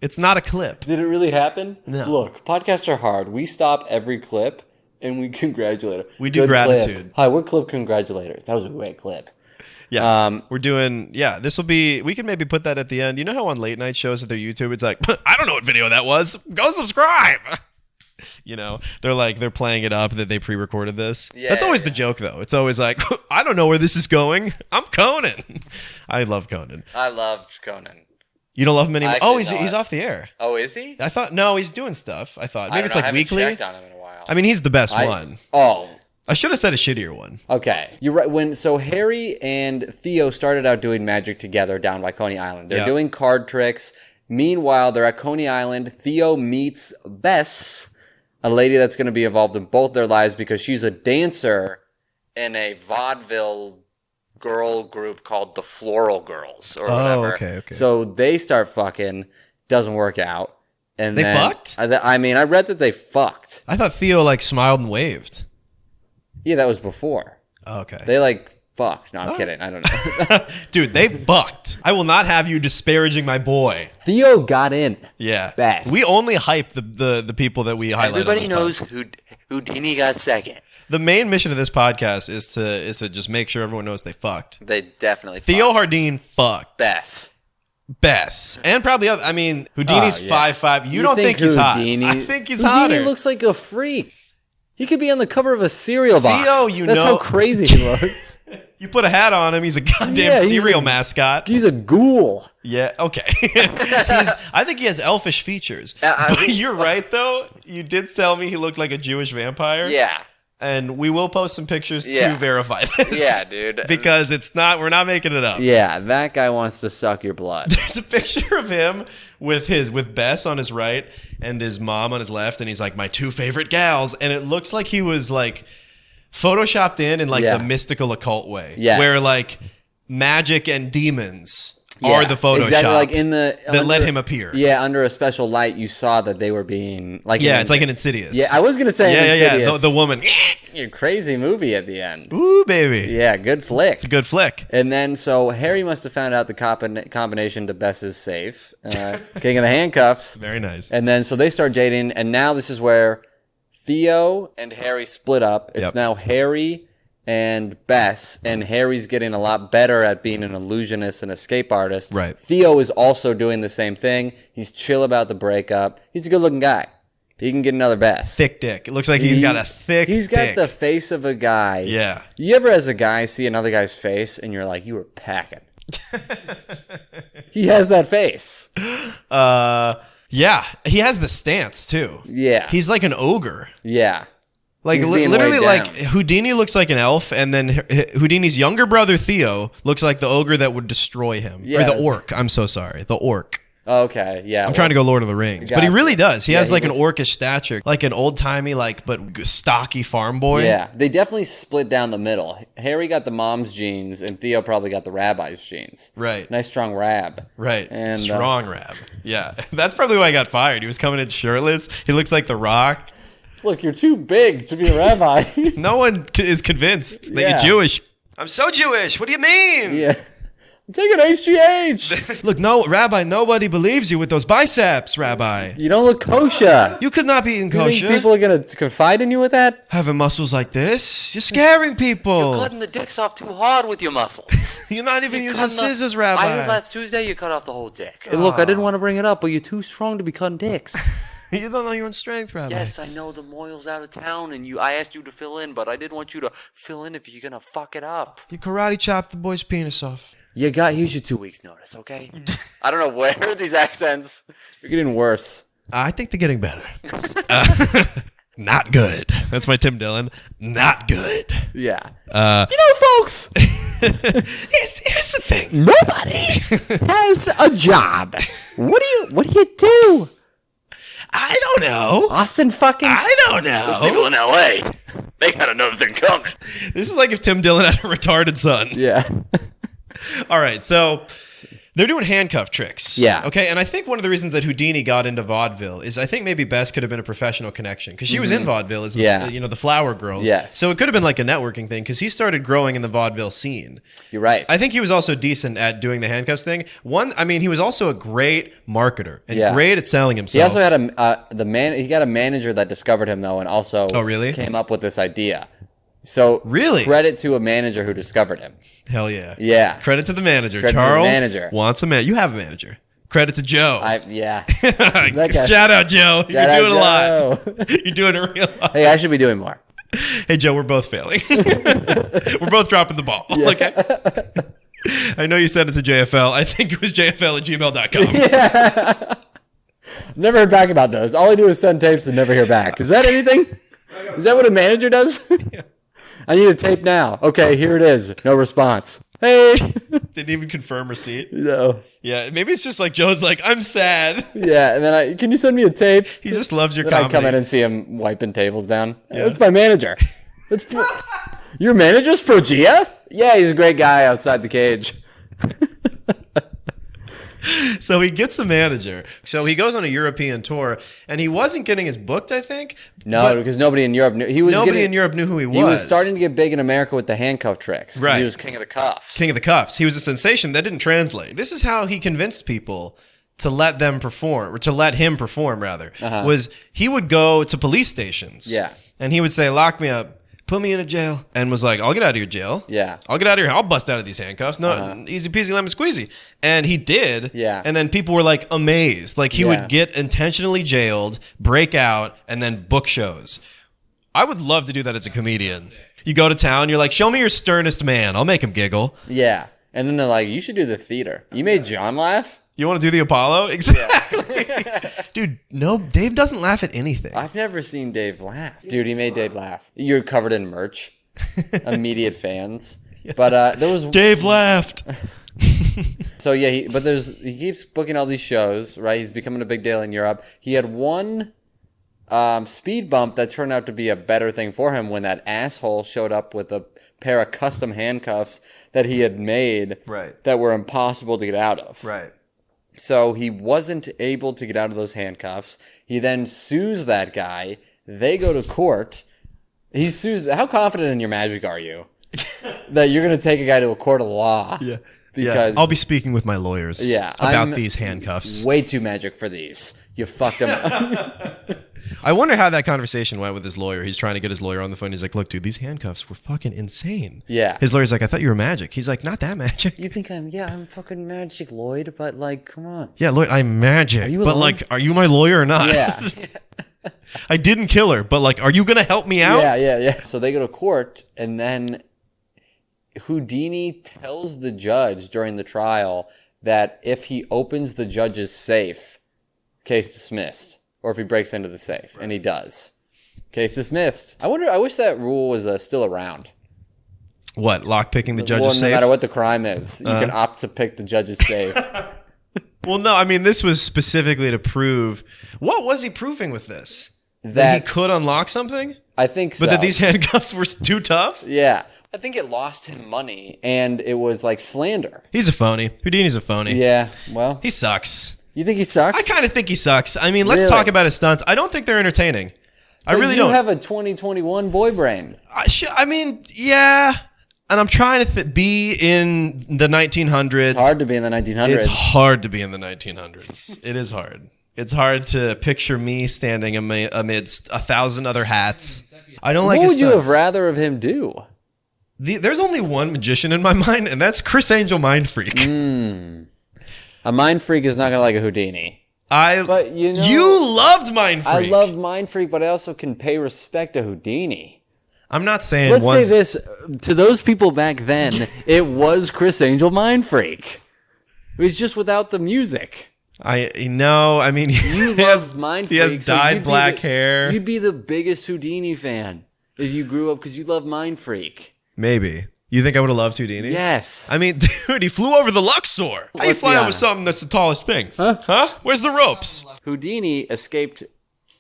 it's not a clip. Did it really happen? No. Look, podcasts are hard. We stop every clip and we congratulate her. We do gratitude. Clip. Hi, we're clip congratulators. That was a great clip. Yeah, we're doing, this will be, we can maybe put that at the end. You know how on late night shows at their YouTube, it's like, I don't know what video that was. Go subscribe. You know, they're playing it up that they pre-recorded this. Yeah, that's always the joke, though. It's always like, I don't know where this is going. I'm Conan. I love Conan. I love Conan. You don't love him anymore? Oh, he's off the air. Oh, is he? I thought, no, he's doing stuff. I thought maybe it's like weekly. I haven't checked on him in a while. I mean, he's the best one. Oh. I should have said a shittier one. Okay. You're right. So Harry and Theo started out doing magic together down by Coney Island. They're doing card tricks. Meanwhile, they're at Coney Island. Theo meets Bess, a lady that's going to be involved in both their lives because she's a dancer in a vaudeville girl group called the Floral Girls or whatever. Okay. So they start fucking. Doesn't work out. And they fucked? I mean, I read that they fucked. I thought Theo smiled and waved. Yeah, that was before. Okay. They fucked. No, I'm kidding. I don't know. Dude, they fucked. I will not have you disparaging my boy. Theo got in. Yeah. Best. We only hype the people that we highlight. Everybody knows Houdini got second. The main mission of this podcast is to just make sure everyone knows they fucked. They definitely Theo fucked. Hardeen fucked. Bess. And probably other. I mean, Houdini's 5'5". You don't think he's Houdini, hot. I think he's Houdini hotter. Houdini looks like a freak. He could be on the cover of a cereal box. Theo, That's how crazy he looks. You put a hat on him, he's a goddamn cereal mascot. He's a ghoul. Yeah, okay. I think he has elfish features. You're right, though. You did tell me he looked like a Jewish vampire. Yeah. And we will post some pictures to verify this. Yeah, dude. Because we're not making it up. Yeah, that guy wants to suck your blood. There's a picture of him with Bess on his right and his mom on his left, and he's like, my two favorite gals. And it looks like he was photoshopped in the mystical occult way. Yes. Where magic and demons are the Photoshop exactly, that let him appear. Yeah, under a special light, you saw that they were being it's like an Insidious. Yeah, I was gonna say Insidious. Yeah. The woman. Crazy movie at the end. Ooh, baby. Yeah, good flick. It's a good flick. And then so Harry must have found out the combination to Bess's safe, getting in the handcuffs. Very nice. And then so they start dating, and now this is where Theo and Harry split up. It's now Harry and Bess, and Harry's getting a lot better at being an illusionist and escape artist. Right. Theo is also doing the same thing. He's chill about the breakup. He's a good-looking guy. He can get another Bess. Thick dick. It looks like he's got a thick He's got the face of a guy. Yeah. You ever, as a guy, see another guy's face, and you're like, you were packing. He has that face. Yeah. He has the stance, too. Yeah. He's like an ogre. Yeah. Literally, Houdini looks like an elf, and then Houdini's younger brother, Theo, looks like the ogre that would destroy him. Yeah. Or the orc. I'm so sorry. The orc. Okay, yeah. I'm trying to go Lord of the Rings. But he really does. He has an orcish stature. Like an old-timey, but stocky farm boy. Yeah, they definitely split down the middle. Harry got the mom's genes, and Theo probably got the rabbi's genes. Right. Nice strong rab. Right. And strong rab. Yeah. That's probably why I got fired. He was coming in shirtless. He looks like The Rock. Look, you're too big to be a rabbi. No one is convinced that you're Jewish. I'm so Jewish. What do you mean? Yeah. I'm taking HGH. Look, no, Rabbi, nobody believes you with those biceps, Rabbi. You don't look kosher. You could not be eating You kosher. think people are going to confide in you with that? Having muscles like this? You're scaring people. You're cutting the dicks off too hard with your muscles. You're not even You're using cutting the- scissors, Rabbi. I heard last Tuesday you cut off the whole dick. Hey, look, I didn't want to bring it up, but you're too strong to be cutting dicks. You don't know your own strength, Rabbi. Yes, I know the Moyle's out of town, and I asked you to fill in, but I didn't want you to fill in if you're gonna fuck it up. You karate chopped the boy's penis off. Here's your 2 weeks notice, okay? I don't know where these accents are getting worse. I think they're getting better. Not good. That's my Tim Dillon. Not good. Yeah. Folks, Here's the thing. nobody has a job. What do you do? I don't know. Austin fucking... I don't know. People in L.A., they got another thing coming. This is like if Tim Dillon had a retarded son. Yeah. All right, so they're doing handcuff tricks. Yeah. Okay, and I think one of the reasons that Houdini got into vaudeville is I think maybe Bess could have been a professional connection because she was in vaudeville as the Flower Girls. Yes. So it could have been like a networking thing because he started growing in the vaudeville scene. You're right. I think he was also decent at doing the handcuffs thing. He was also a great marketer and great at selling himself. He also had he got a manager that discovered him though, and also really? came up with this idea. So really, credit to a manager who discovered him. Hell yeah, yeah. Credit to the manager. Credit Charles to the manager. Wants a man. You have a manager. Credit to Joe. Shout out Joe. You're doing a lot. You're doing a real lot. Hey, I should be doing more. Hey Joe, we're both failing. We're both dropping the ball. Yeah. Okay. I know you sent it to JFL. I think it was jfl@gmail.com. Yeah. Never heard back about those. All I do is send tapes and never hear back. Is that anything? Is that what a manager does? Yeah. I need a tape now. Okay, here it is. No response. Hey. Didn't even confirm receipt. No. Yeah, maybe it's just like Joe's like, I'm sad. Yeah, and then can you send me a tape? He just loves your then comedy. I come in and see him wiping tables down. Yeah. That's my manager. Your manager's Progea? Yeah, he's a great guy outside the cage. So he gets the manager. So he goes on a European tour, and he wasn't getting his booked, I think. No, because nobody in Europe knew. Nobody in Europe knew who he was. He was starting to get big in America with the handcuff tricks. Right. He was king of the cuffs. King of the cuffs. He was a sensation. That didn't translate. This is how he convinced people to let them perform, or to let him perform, rather. Was he would go to police stations. Yeah. And he would say, lock me up. Put me in a jail, and was like, I'll get out of your jail. Yeah. I'll get out of here. I'll bust out of these handcuffs. No, easy peasy lemon squeezy. And he did. Yeah. And then people were like amazed. Like he would get intentionally jailed, break out, and then book shows. I would love to do that as a comedian. You go to town, you're like, show me your sternest man. I'll make him giggle. Yeah. And then they're like, you should do the theater. You made John laugh? You want to do the Apollo? Exactly. Dude, no, Dave doesn't laugh at anything. I've never seen Dave laugh. Dude, he made Dave laugh. You're covered in merch. Immediate fans. Yeah. But there was... Dave laughed. So yeah, he keeps booking all these shows, right? He's becoming a big deal in Europe. He had one speed bump that turned out to be a better thing for him when that asshole showed up with a pair of custom handcuffs that he had made that were impossible to get out of. Right. So he wasn't able to get out of those handcuffs. He then sues that guy. They go to court. He sues. How confident in your magic are you that you're going to take a guy to a court of law? Yeah. Because I'll be speaking with my lawyers about these handcuffs. Way too magic for these. You fucked him up. I wonder how that conversation went with his lawyer. He's trying to get his lawyer on the phone. He's like, look, dude, these handcuffs were fucking insane. Yeah. His lawyer's like, I thought you were magic. He's like, not that magic. You think I'm fucking magic, Lloyd, but like, come on. Yeah, Lloyd, I'm magic. But alone? like, are you my lawyer or not? Yeah. I didn't kill her, but like, are you going to help me out? Yeah. So they go to court, and then Houdini tells the judge during the trial that if he opens the judge's safe, case dismissed. Or if he breaks into the safe, and he does. Case dismissed. I wish that rule was still around. What, lockpicking the judge's safe? No matter what the crime is, you can opt to pick the judge's safe. Well, no, I mean, this was specifically to prove... What was he proving with this? That he could unlock something? I think so. But that these handcuffs were too tough? Yeah. I think it lost him money, and it was like slander. He's a phony. Houdini's a phony. Yeah, well... He sucks. You think he sucks? I kind of think he sucks. I mean, let's talk about his stunts. I don't think they're entertaining. I really don't. You have a 2021 boy brain. I mean, yeah. And I'm trying to be in the 1900s. It's hard to be in the 1900s. It's hard to be in the 1900s. It is hard. It's hard to picture me standing amidst 1,000 other hats. I don't like his What would you stunts. have rather of him do? There's only one magician in my mind, and that's Chris Angel Mindfreak. A mind freak is not going to like a Houdini. But you know, you loved Mindfreak. I love Mindfreak, but I also can pay respect to Houdini. I'm not saying Let's say this to those people back then. It was Chris Angel Mindfreak. It was just without the music. I know. I mean, You loved Mindfreak. he has dyed black hair. You'd be the biggest Houdini fan if you grew up because you love Mindfreak. Maybe. You think I would have loved Houdini? Yes. I mean, dude, he flew over the Luxor. How you Let's fly be over honest. something that's the tallest thing? Huh? Where's the ropes? Houdini escaped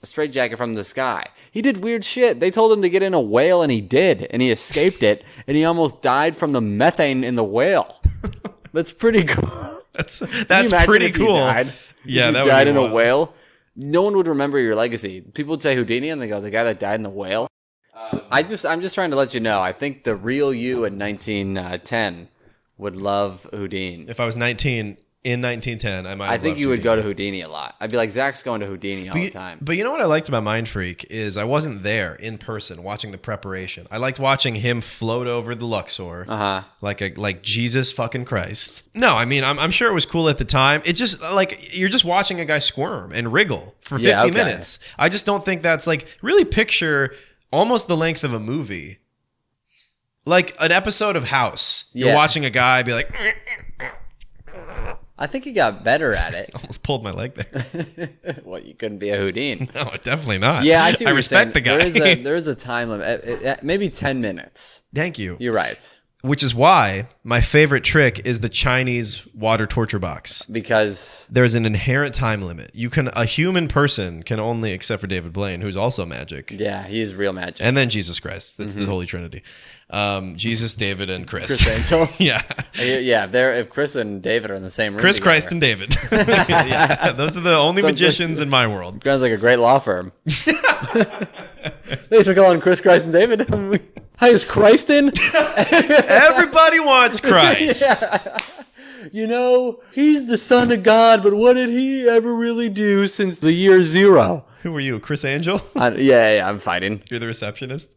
a straitjacket from the sky. He did weird shit. They told him to get in a whale, and he did, and he escaped it, and he almost died from the methane in the whale. That's pretty cool. That's Can you imagine pretty if you cool. died? Yeah, if that you would died be in a wild. whale. No one would remember your legacy. People would say Houdini, and they go, "The guy that died in the whale." I'm just trying to let you know. I think the real you in 1910 would love Houdini. If I was 19 in 1910, I might. I think you would go to Houdini a lot. I'd be like, Zach's going to Houdini all the time. But you know what I liked about Mindfreak is I wasn't there in person watching the preparation. I liked watching him float over the Luxor like Jesus fucking Christ. No, I mean I'm sure it was cool at the time. It just like you're just watching a guy squirm and wriggle for 50 minutes. I just don't think that's like really picture almost the length of a movie. Like an episode of House. You're watching a guy be like I think he got better at it. almost pulled my leg there. Well, you couldn't be a Houdini. No, definitely not. Yeah, I see what you're respect the guy. There is a time limit. Maybe 10 minutes. Thank you. You're right. Which is why my favorite trick is the Chinese water torture box. Because There's an inherent time limit. A human person can only, except for David Blaine, who's also magic. yeah, he's real magic. And then Jesus Christ. That's the Holy Trinity. Jesus, David, and Chris. Chris Angel. Yeah. Yeah, if Chris and David are in the same room. Chris, together, Christ, and David. Yeah, those are the only magicians in my world. sounds like a great law firm. Thanks for calling Chris, Christ, and David. Hi, is Christ in? Everybody wants Christ. You know, he's the son of God, but what did he ever really do since the year zero? Who are you, Chris Angel? Yeah, I'm fighting. You're the receptionist?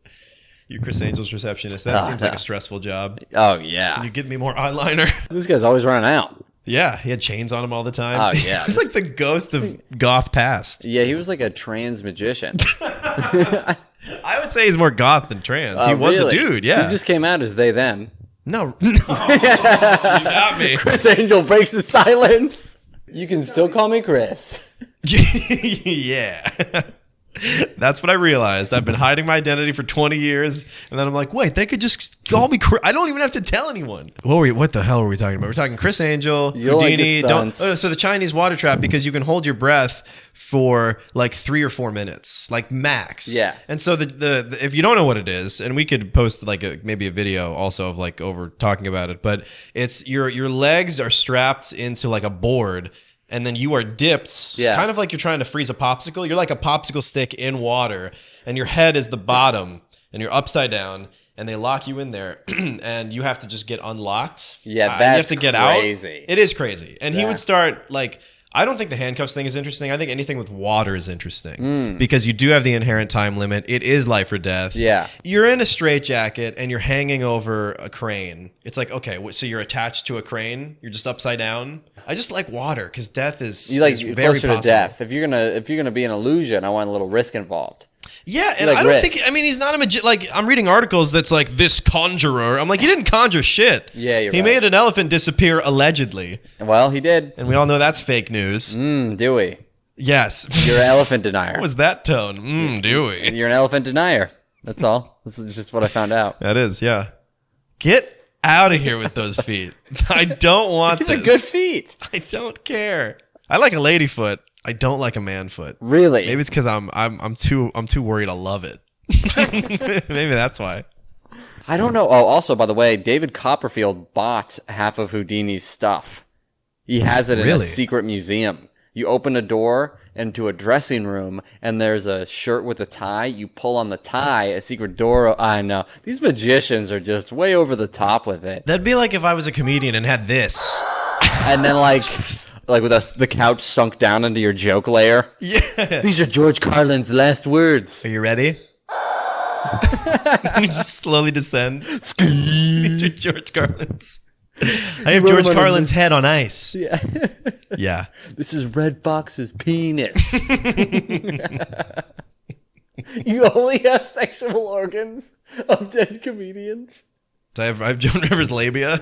You're Chris Angel's receptionist. That seems like a stressful job. Oh, yeah. Can you give me more eyeliner? This guy's always running out. Yeah, he had chains on him all the time. Oh, yeah. He's like the ghost of goth past. Yeah, he was like a trans magician. I would say he's more goth than trans. He was really? a dude, yeah. He just came out as they them. No. You got me. Chris Angel breaks the silence. You can still call me Chris. Yeah. That's what I realized. I've been hiding my identity for 20 years, and then I'm like, wait, they could just call me Chris. I don't even have to tell anyone. What the hell were we talking about? We're talking Chris Angel, You don't like Houdini. his stunts. So the Chinese water trap, because you can hold your breath for like 3 or 4 minutes, like max. Yeah. And so the if you don't know what it is, and we could post like maybe a video also of like over talking about it, but it's your legs are strapped into like a board. And then you are dipped, it's kind of like you're trying to freeze a popsicle. You're like a popsicle stick in water, and your head is the bottom, and you're upside down, and they lock you in there, and you have to just get unlocked. Yeah, you have that's to get crazy. out. It is crazy. And he Yeah. would start like, I don't think the handcuffs thing is interesting. I think anything with water is interesting because you do have the inherent time limit. It is life or death. Yeah. You're in a straitjacket and you're hanging over a crane. It's like, okay, so you're attached to a crane. You're just upside down. I just like water because death is You like is very closer possible. to death. If you're gonna be an illusion, I want a little risk involved. Yeah, and like I don't risk. think. I mean, he's not a magician. Like I'm reading articles that's like this conjurer. I'm like, he didn't conjure shit. Yeah, you're he right. made an elephant disappear allegedly, Well, he did. and we all know that's fake news. Do we? Yes. You're an elephant denier. What was that tone? Do we? You're an elephant denier. That's all. This is just what I found out. That is, yeah. Get out of here with those feet. I don't want These this. are good feet. I don't care. I like a lady foot. I don't like a man foot. Really? Maybe it's because I'm too worried to love it. Maybe that's why. I don't know. Oh, also, by the way, David Copperfield bought half of Houdini's stuff. He has it in a Really? secret museum. You open a door, into a dressing room, and there's a shirt with a tie. You pull on the tie, a secret door. I know. These magicians are just way over the top with it. That'd be like if I was a comedian and had this. And then like with the couch sunk down into your joke layer. Yeah. These are George Carlin's last words. Are you ready? You just slowly descend. These are George Carlin's. I have George Carlin's head on ice. Yeah. Yeah. This is Red Fox's penis. You only have sexual organs of dead comedians? I have Joan Rivers' labia.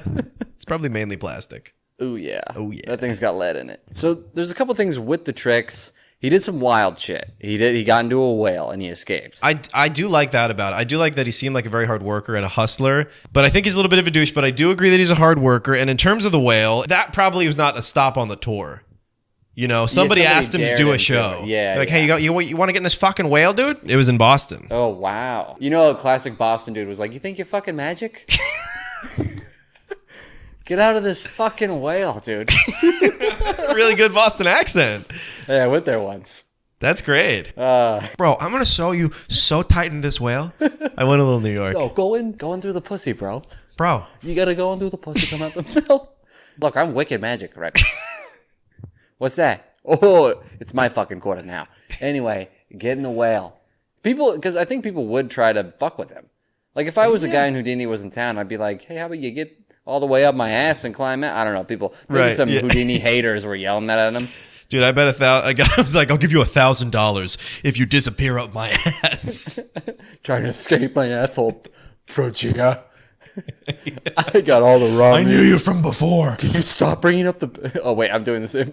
It's probably mainly plastic. Oh yeah. Oh, yeah. That thing's got lead in it. So there's a couple things with the tricks. He did some wild shit. He got into a whale and he escaped. I do like that about it. I do like that he seemed like a very hard worker and a hustler, but I think he's a little bit of a douche, but I do agree that he's a hard worker. And in terms of the whale, that probably was not a stop on the tour. You know, somebody asked him to do a show. Yeah. Like, hey, you want to get in this fucking whale, dude? It was in Boston. Oh, wow. You know, a classic Boston dude was like, you think you're fucking magic? Get out of this fucking whale, dude. That's a really good Boston accent. Yeah, I went there once. That's great. Bro, I'm going to sew you so tight in this whale. I went a little New York. Yo, go in through the pussy, bro. Bro. You gotta go in through the pussy, come out the middle. Look, I'm wicked magic, right? What's that? Oh, it's my fucking quarter now. Anyway, get in the whale. Because I think people would try to fuck with him. Like, if I was a guy and Houdini was in town, I'd be like, hey, how about you get all the way up my ass and climb out? I don't know, people. Maybe some Houdini haters were yelling that at him. Dude, I bet a guy was like, I'll give you $1,000 if you disappear up my ass. Trying to escape my asshole, Progia. I got all the wrong. I knew you from before. Can you stop bringing up the... Oh, wait, I'm doing the same.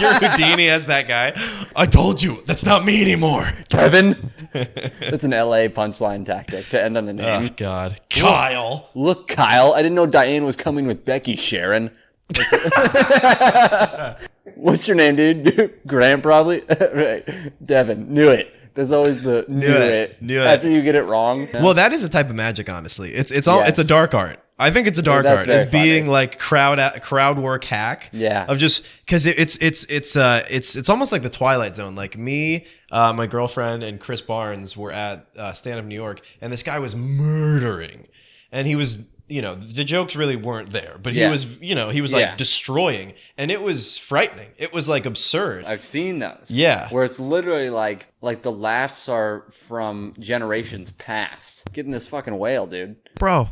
You're Houdini as that guy. I told you, that's not me anymore. Kevin? That's an LA punchline tactic to end on a name. Oh, God. Kyle. Look, Kyle, I didn't know Diane was coming with Becky, Sharon. What's your name, dude? Graham, probably? Right. Devin. Knew it. There's always the knew it. After you get it wrong. Well, that is a type of magic, honestly. It's a dark art. I think it's a dark art. It's being like crowd work hack. Yeah. Of just because it's almost like the Twilight Zone. Like me, my girlfriend, and Chris Barnes were at Stand Up New York, and this guy was murdering, and he was. You know, the jokes really weren't there, but he was like destroying, and it was frightening. It was like absurd. I've seen those. Yeah. Where it's literally like the laughs are from generations past. Getting this fucking whale, dude. Bro.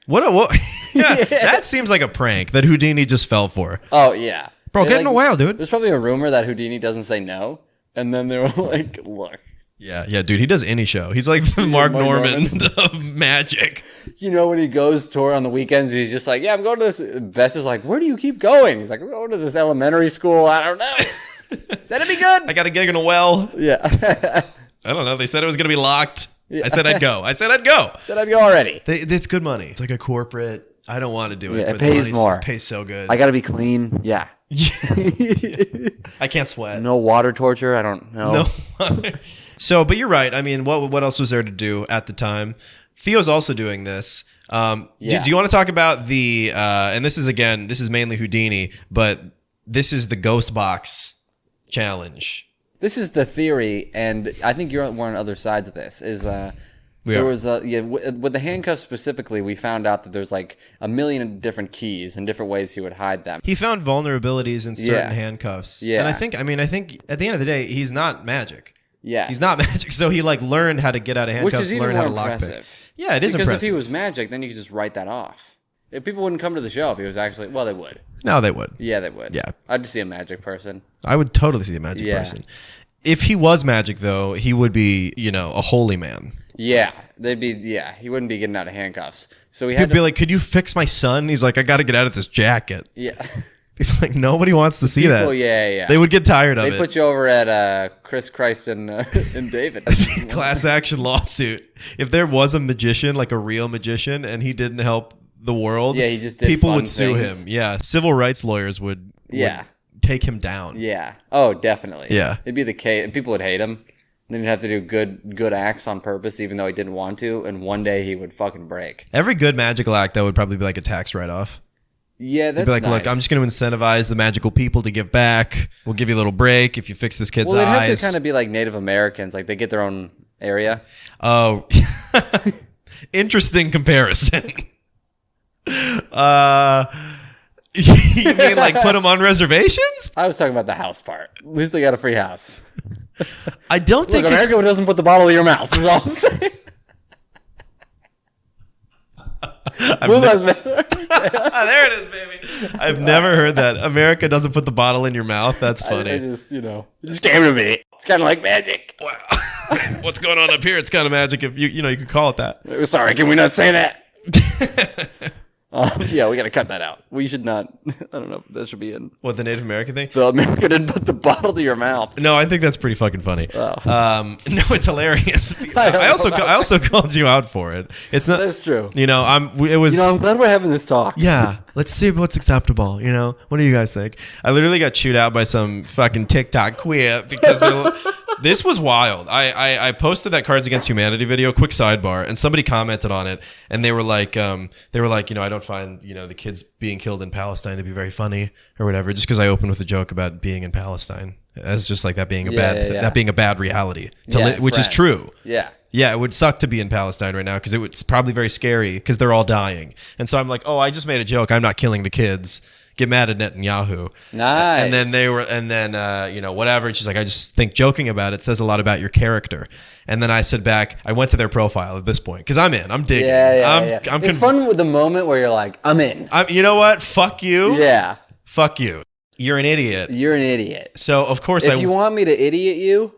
What? Yeah, that seems like a prank that Houdini just fell for. Oh, yeah. Bro, get in a whale, dude. There's probably a rumor that Houdini doesn't say no, and then they were like, look. Yeah, dude, he does any show. He's like the Mark Norman of magic. You know, when he goes tour on the weekends, he's just like, yeah, I'm going to this. Bess is like, where do you keep going? He's like, I'm going to this elementary school. I don't know. Said it'd be good. I got a gig in a well. Yeah. I don't know. They said it was going to be locked. Yeah. I said I'd go. Said I'd go already. It's good money. It's like a corporate. I don't want to do it. Yeah, but it pays more. It pays so good. I got to be clean. Yeah. I can't sweat. No water torture. I don't know. No water. So, but you're right. I mean, what else was there to do at the time? Theo's also doing this. Do you want to talk about the, and this is mainly Houdini, but this is the Ghost Box Challenge. This is the theory, and I think you're on one of the other sides of this, is there was with the handcuffs specifically, we found out that there's like a million different keys and different ways he would hide them. He found vulnerabilities in certain handcuffs. Yeah. And I think at the end of the day, he's not magic. Yeah, he's not magic, so he like learned how to get out of handcuffs, which is even more impressive. Yeah, it is impressive. Because if he was magic, then you could just write that off. If people wouldn't come to the show if he was actually, well, they would. No, they would. Yeah, they would. Yeah, I'd see a magic person. I would totally see a magic person. If he was magic, though, he would be, a holy man. Yeah, he wouldn't be getting out of handcuffs. So he'd be like, "Could you fix my son?" He's like, "I got to get out of this jacket." Yeah. People like, nobody wants to see that. Yeah. They would get tired of it. They put you over at Chris Christ and David. Class action lawsuit. If there was a magician, like a real magician, and he didn't help the world, he just did people fun would sue things. him. Yeah, civil rights lawyers would take him down. Yeah. Oh, definitely. Yeah. It'd be the case. And people would hate him. Then he'd have to do good acts on purpose, even though he didn't want to. And one day he would fucking break. Every good magical act, that would probably be like a tax write-off. Yeah, that's You'd be like, nice. look, I'm just going to incentivize the magical people to give back. We'll give you a little break if you fix this kid's Well, it'd have eyes. to kind of be like Native Americans. Like, they get their own area. Oh, interesting comparison. You mean like put them on reservations? I was talking about the house part. At least they got a free house. I don't think Look, America doesn't put the bottle in your mouth, is all I'm saying. Blue lives matter. there it is, baby. I've never heard that. America doesn't put the bottle in your mouth. That's funny. I just, it just came to me. It's kind of like magic. Wow. What's going on up here? It's kind of magic. If you could call it that. Sorry, can we not say that? Yeah, we got to cut that out. We should not. I don't know. That should be in. What, the Native American thing? The America didn't put the bottle to your mouth. No, I think that's pretty fucking funny. Oh. No, it's hilarious. I also called you out for it. It's not. That's true. It was. I'm glad we're having this talk. Yeah, let's see what's acceptable. What do you guys think? I literally got chewed out by some fucking TikTok queer because this was wild. I posted that Cards Against Humanity video, quick sidebar, and somebody commented on it, and they were like, I don't find the kids being killed in Palestine to be very funny or whatever, just because I opened with a joke about being in Palestine as just like that being that being a bad reality, which is true. Yeah. Yeah, it would suck to be in Palestine right now because it's probably very scary because they're all dying. And so I'm like, oh, I just made a joke. I'm not killing the kids. Get mad at Netanyahu. Nice. And then whatever. And she's like, I just think joking about it says a lot about your character. And then I said back, I went to their profile at this point because I'm in. I'm digging. Yeah. It's fun with the moment where you're like, I'm in. You know what? Fuck you. Yeah. Fuck you. You're an idiot. You're an idiot. So, of course, if you want me to idiot you,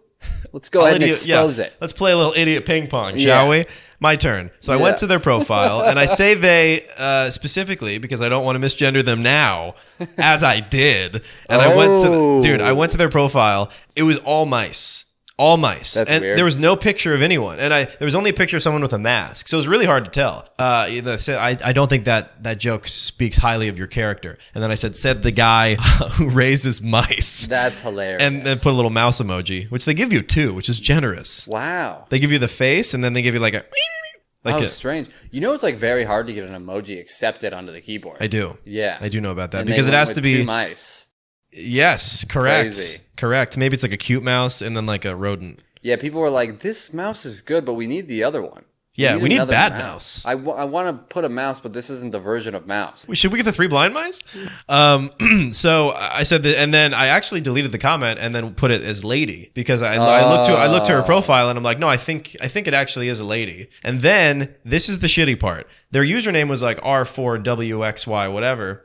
let's go ahead and expose it. Let's play a little idiot ping pong, shall we? My turn. So I went to their profile, and I say they specifically because I don't want to misgender them now, as I did. And I went to their profile. It was all mice. All mice. That's and weird. There was no picture of anyone. And there was only a picture of someone with a mask. So it was really hard to tell. I don't think that joke speaks highly of your character. And then I said the guy who raises mice. That's hilarious. And then put a little mouse emoji, which they give you too, which is generous. Wow. They give you the face, and then they give you like a... Strange. It's like very hard to get an emoji accepted onto the keyboard. I do. Yeah. I do know about that. And because it has to be... 2 mice. Yes, correct. Crazy. Correct. Maybe it's like a cute mouse and then like a rodent. Yeah, people were like, this mouse is good, but we need the other one. Yeah, we need another bad mouse. I want to put a mouse, but this isn't the version of mouse. Should we get the 3 blind mice? So I said that, and then I actually deleted the comment and then put it as lady because I looked to her profile and I'm like, no, I think it actually is a lady. And then this is the shitty part. Their username was like R4WXY whatever.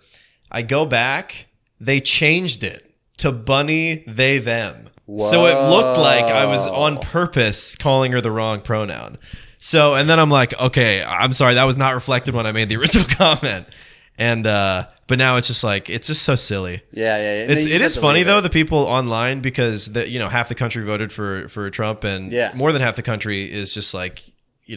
I go back, they changed it to bunny they them. Whoa. So it looked like I was on purpose calling her the wrong pronoun. So, and then I'm like, okay, I'm sorry, that was not reflected when I made the original comment. And, but now it's just like, it's just so silly. Yeah. It is funny though, the people online, because half the country voted for Trump and more than half the country is just like,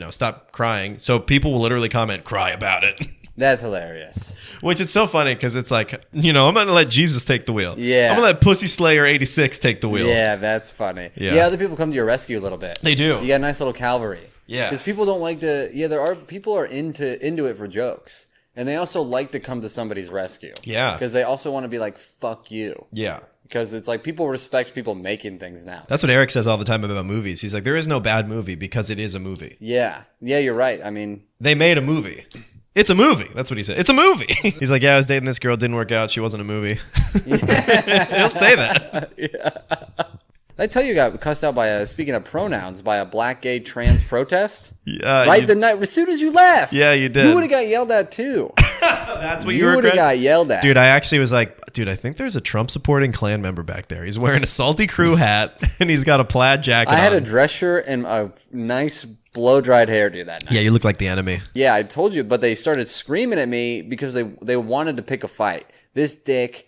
stop crying. So people will literally comment, cry about it. That's hilarious. Which is so funny because it's like, I'm going to let Jesus take the wheel. Yeah. I'm going to let Pussy Slayer 86 take the wheel. Yeah, that's funny. Yeah, other people come to your rescue a little bit. They do. You got a nice little cavalry. Yeah. Because people don't like to, people are into it for jokes. And they also like to come to somebody's rescue. Yeah. Because they also want to be like, fuck you. Yeah. Because it's like people respect people making things now. That's what Eric says all the time about movies. He's like, there is no bad movie because it is a movie. Yeah. Yeah, you're right. I mean, they made a movie. It's a movie. That's what he said. It's a movie. He's like, yeah, I was dating this girl. Didn't work out. She wasn't a movie. He'll say that. Yeah. I tell you, got cussed out by speaking of pronouns, by a black gay trans protest. Yeah. The night, as soon as you left. Yeah, you did. You would have got yelled at too. That's what you would have got yelled at. Dude, I actually was like, I think there's a Trump supporting Klan member back there. He's wearing a Salty Crew hat and he's got a plaid jacket on. I had a dress shirt and a nice blow-dried hairdo that night. Yeah, you look like the enemy. Yeah, I told you, but they started screaming at me because they wanted to pick a fight. This dick...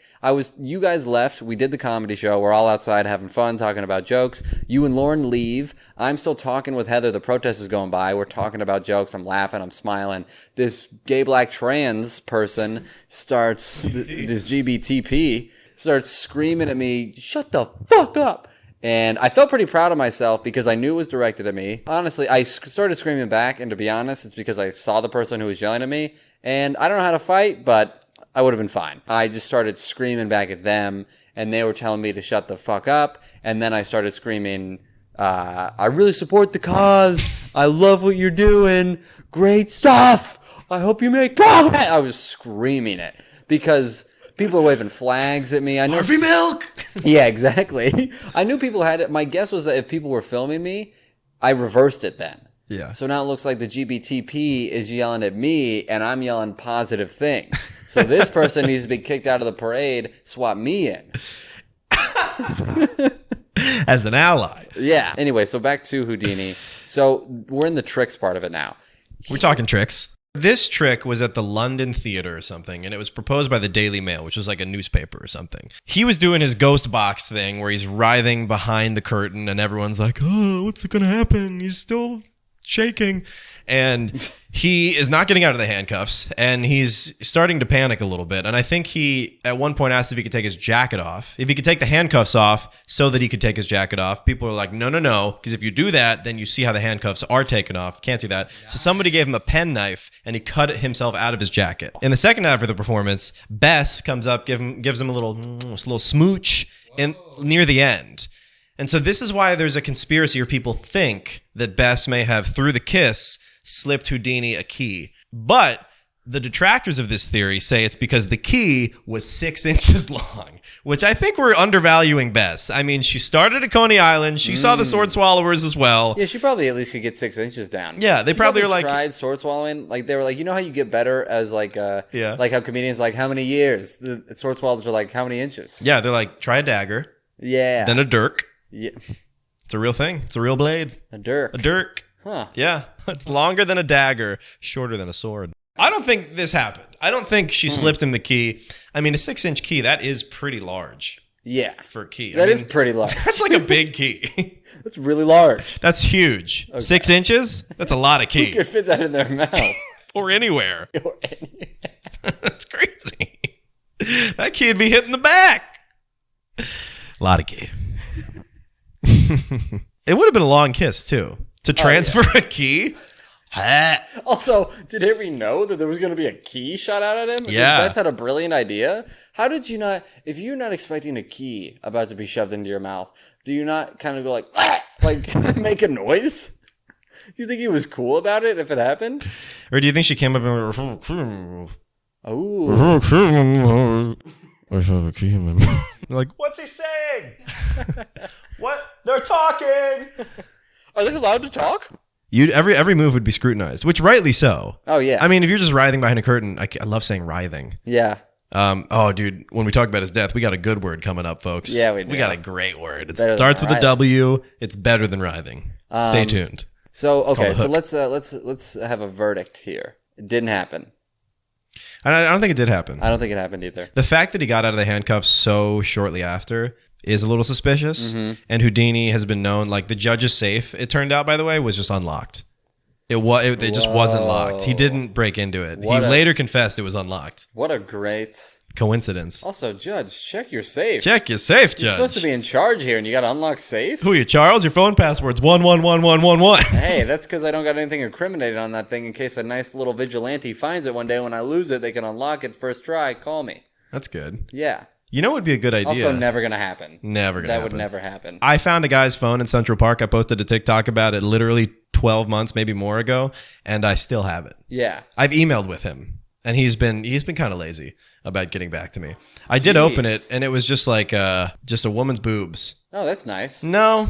you guys left. We did the comedy show. We're all outside having fun, talking about jokes. You and Lauren leave. I'm still talking with Heather. The protest is going by. We're talking about jokes. I'm laughing. I'm smiling. This gay black trans person starts, this GBTP, starts screaming at me, shut the fuck up. And I felt pretty proud of myself because I knew it was directed at me. Honestly, I started screaming back. And to be honest, it's because I saw the person who was yelling at me. And I don't know how to fight, but I would have been fine. I just started screaming back at them, and they were telling me to shut the fuck up. And then I started screaming, I really support the cause. I love what you're doing. Great stuff. I hope you make progress. I was screaming it because people were waving flags at me. I know Harvey Milk! Yeah, exactly. I knew people had it. My guess was that if people were filming me, I reversed it then. Yeah. So now it looks like the GBTP is yelling at me and I'm yelling positive things. So this person needs to be kicked out of the parade, swap me in. As an ally. Yeah. Anyway, so back to Houdini. So we're in the tricks part of it now. We're talking tricks. This trick was at the London Theatre or something, and it was proposed by the Daily Mail, which was like a newspaper or something. He was doing his ghost box thing where he's writhing behind the curtain, and everyone's like, oh, what's going to happen? He's still shaking. And he is not getting out of the handcuffs, and he's starting to panic a little bit. And I think he, at one point, asked if he could take his jacket off. If he could take the handcuffs off so that he could take his jacket off. People are like, no, because if you do that, then you see how the handcuffs are taken off. Can't do that. So somebody gave him a penknife, and he cut himself out of his jacket. In the second half of the performance, Bess comes up, gives him a little smooch near the end. And so this is why there's a conspiracy, or people think that Bess may have, through the kiss, slipped Houdini a key. But the detractors of this theory say it's because the key was 6 inches long, which I think we're undervaluing Bess. I mean, she started at Coney Island. She saw the sword swallowers as well. Yeah, she probably at least could get 6 inches down. Yeah, they probably were like... tried sword swallowing. Like, they were like, you know how you get better as like... Yeah. Like how comedians like, how many years? The sword swallowers are like, how many inches? Yeah, they're like, try a dagger. Yeah. Then a dirk. Yeah. It's a real thing. It's a real blade. A dirk. A dirk. Huh. Yeah. It's longer than a dagger, shorter than a sword. I don't think this happened. I don't think she slipped him the key. I mean, a 6-inch key, that is pretty large. Yeah. For a key. That is pretty large. That's like a big key. That's really large. That's huge. Okay. 6 inches? That's a lot of key. You could fit that in their mouth. Or anywhere. That's crazy. That key would be hitting the back. A lot of key. It would have been a long kiss, too. To transfer a key? Also, did Harry know that there was going to be a key shot out at him? Yeah. That's had a brilliant idea. How did you not, if you're not expecting a key about to be shoved into your mouth, do you not kind of go like, like make a noise? Do you think he was cool about it if it happened? Or do you think she came up and oh. like, what's he saying? What? They're talking. Are they allowed to talk? Every move would be scrutinized, which rightly so. Oh, yeah. I mean, if you're just writhing behind a curtain, I love saying writhing. Yeah. Oh, dude, when we talk about his death, we got a good word coming up, folks. Yeah, we do. We got a great word. It Better starts than with a writhing. W. It's better than writhing. Stay tuned. So, okay, called a so hook. let's have a verdict here. It didn't happen. I don't think it did happen. I don't think it happened either. The fact that he got out of the handcuffs so shortly after is a little suspicious. Mm-hmm. And Houdini has been known, like the judge's safe, it turned out, by the way, was just unlocked. It just wasn't locked. He didn't break into it. Later confessed it was unlocked. What a great coincidence. Also, Judge, check your safe. Check your safe, Judge. You're supposed to be in charge here, and you got to unlock safe? Who are you, Charles? Your phone password's 111111. Hey, that's because I don't got anything incriminated on that thing in case a nice little vigilante finds it one day. When I lose it, they can unlock it first try. Call me. That's good. Yeah. You know what would be a good idea? Also, never going to happen. Never going to happen. That would never happen. I found a guy's phone in Central Park. I posted a TikTok about it literally 12 months, maybe more ago, and I still have it. Yeah. I've emailed with him, and he's been kind of lazy about getting back to me. I did open it, and it was just like just a woman's boobs. Oh, that's nice. No.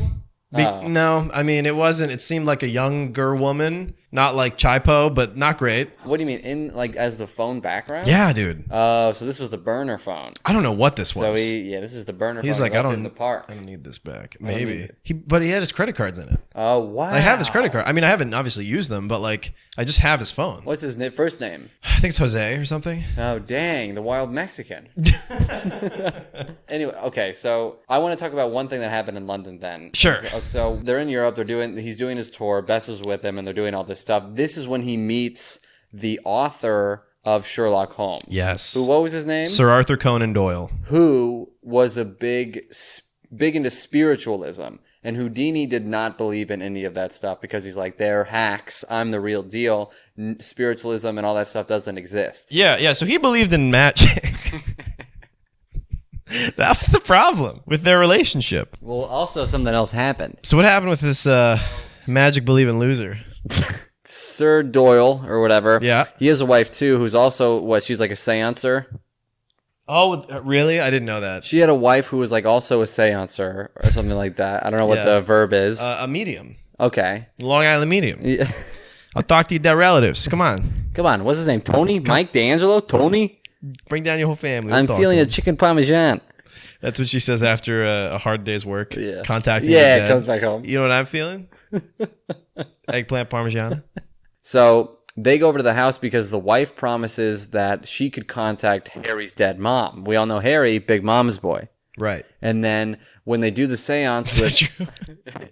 No, I mean, it wasn't. It seemed like a younger woman, not like Chaipo, but not great. What do you mean, in like as the phone background? Yeah, dude. Oh, so this was the burner phone. I don't know what this was. So this is the burner phone. He's like, I don't need this back. Maybe but he had his credit cards in it. Oh wow! I have his credit card. I mean, I haven't obviously used them, but like, I just have his phone. What's his first name? I think it's Jose or something. Oh dang, the wild Mexican. Anyway, okay, so I want to talk about one thing that happened in London. Then sure. So they're in Europe. He's doing his tour. Bess is with him, and they're doing all this stuff. This is when he meets the author of Sherlock Holmes. Yes. What was his name? Sir Arthur Conan Doyle. Who was a big into spiritualism. And Houdini did not believe in any of that stuff because he's like, they're hacks. I'm the real deal. Spiritualism and all that stuff doesn't exist. Yeah. So he believed in magic. That was the problem with their relationship. Well, also something else happened. So what happened with this magic believing loser? Sir Doyle or whatever. Yeah. He has a wife too who's also, she's like a seancer. Oh, really? I didn't know that. She had a wife who was like also a seancer or something like that. I don't know what the verb is. A medium. Okay. Long Island medium. Yeah. I'll talk to your dead relatives. Come on. Come on. What's his name? Tony? Mike D'Angelo? Tony? Bring down your whole family. I'm feeling a chicken parmesan. That's what she says after a hard day's work. Yeah. Contacting Yeah, her dad. comes back home. You know what I'm feeling? Eggplant parmesan. So they go over to the house because the wife promises that she could contact Harry's dead mom. We all know Harry, Big Mom's boy. Right. And then when they do the seance with... True?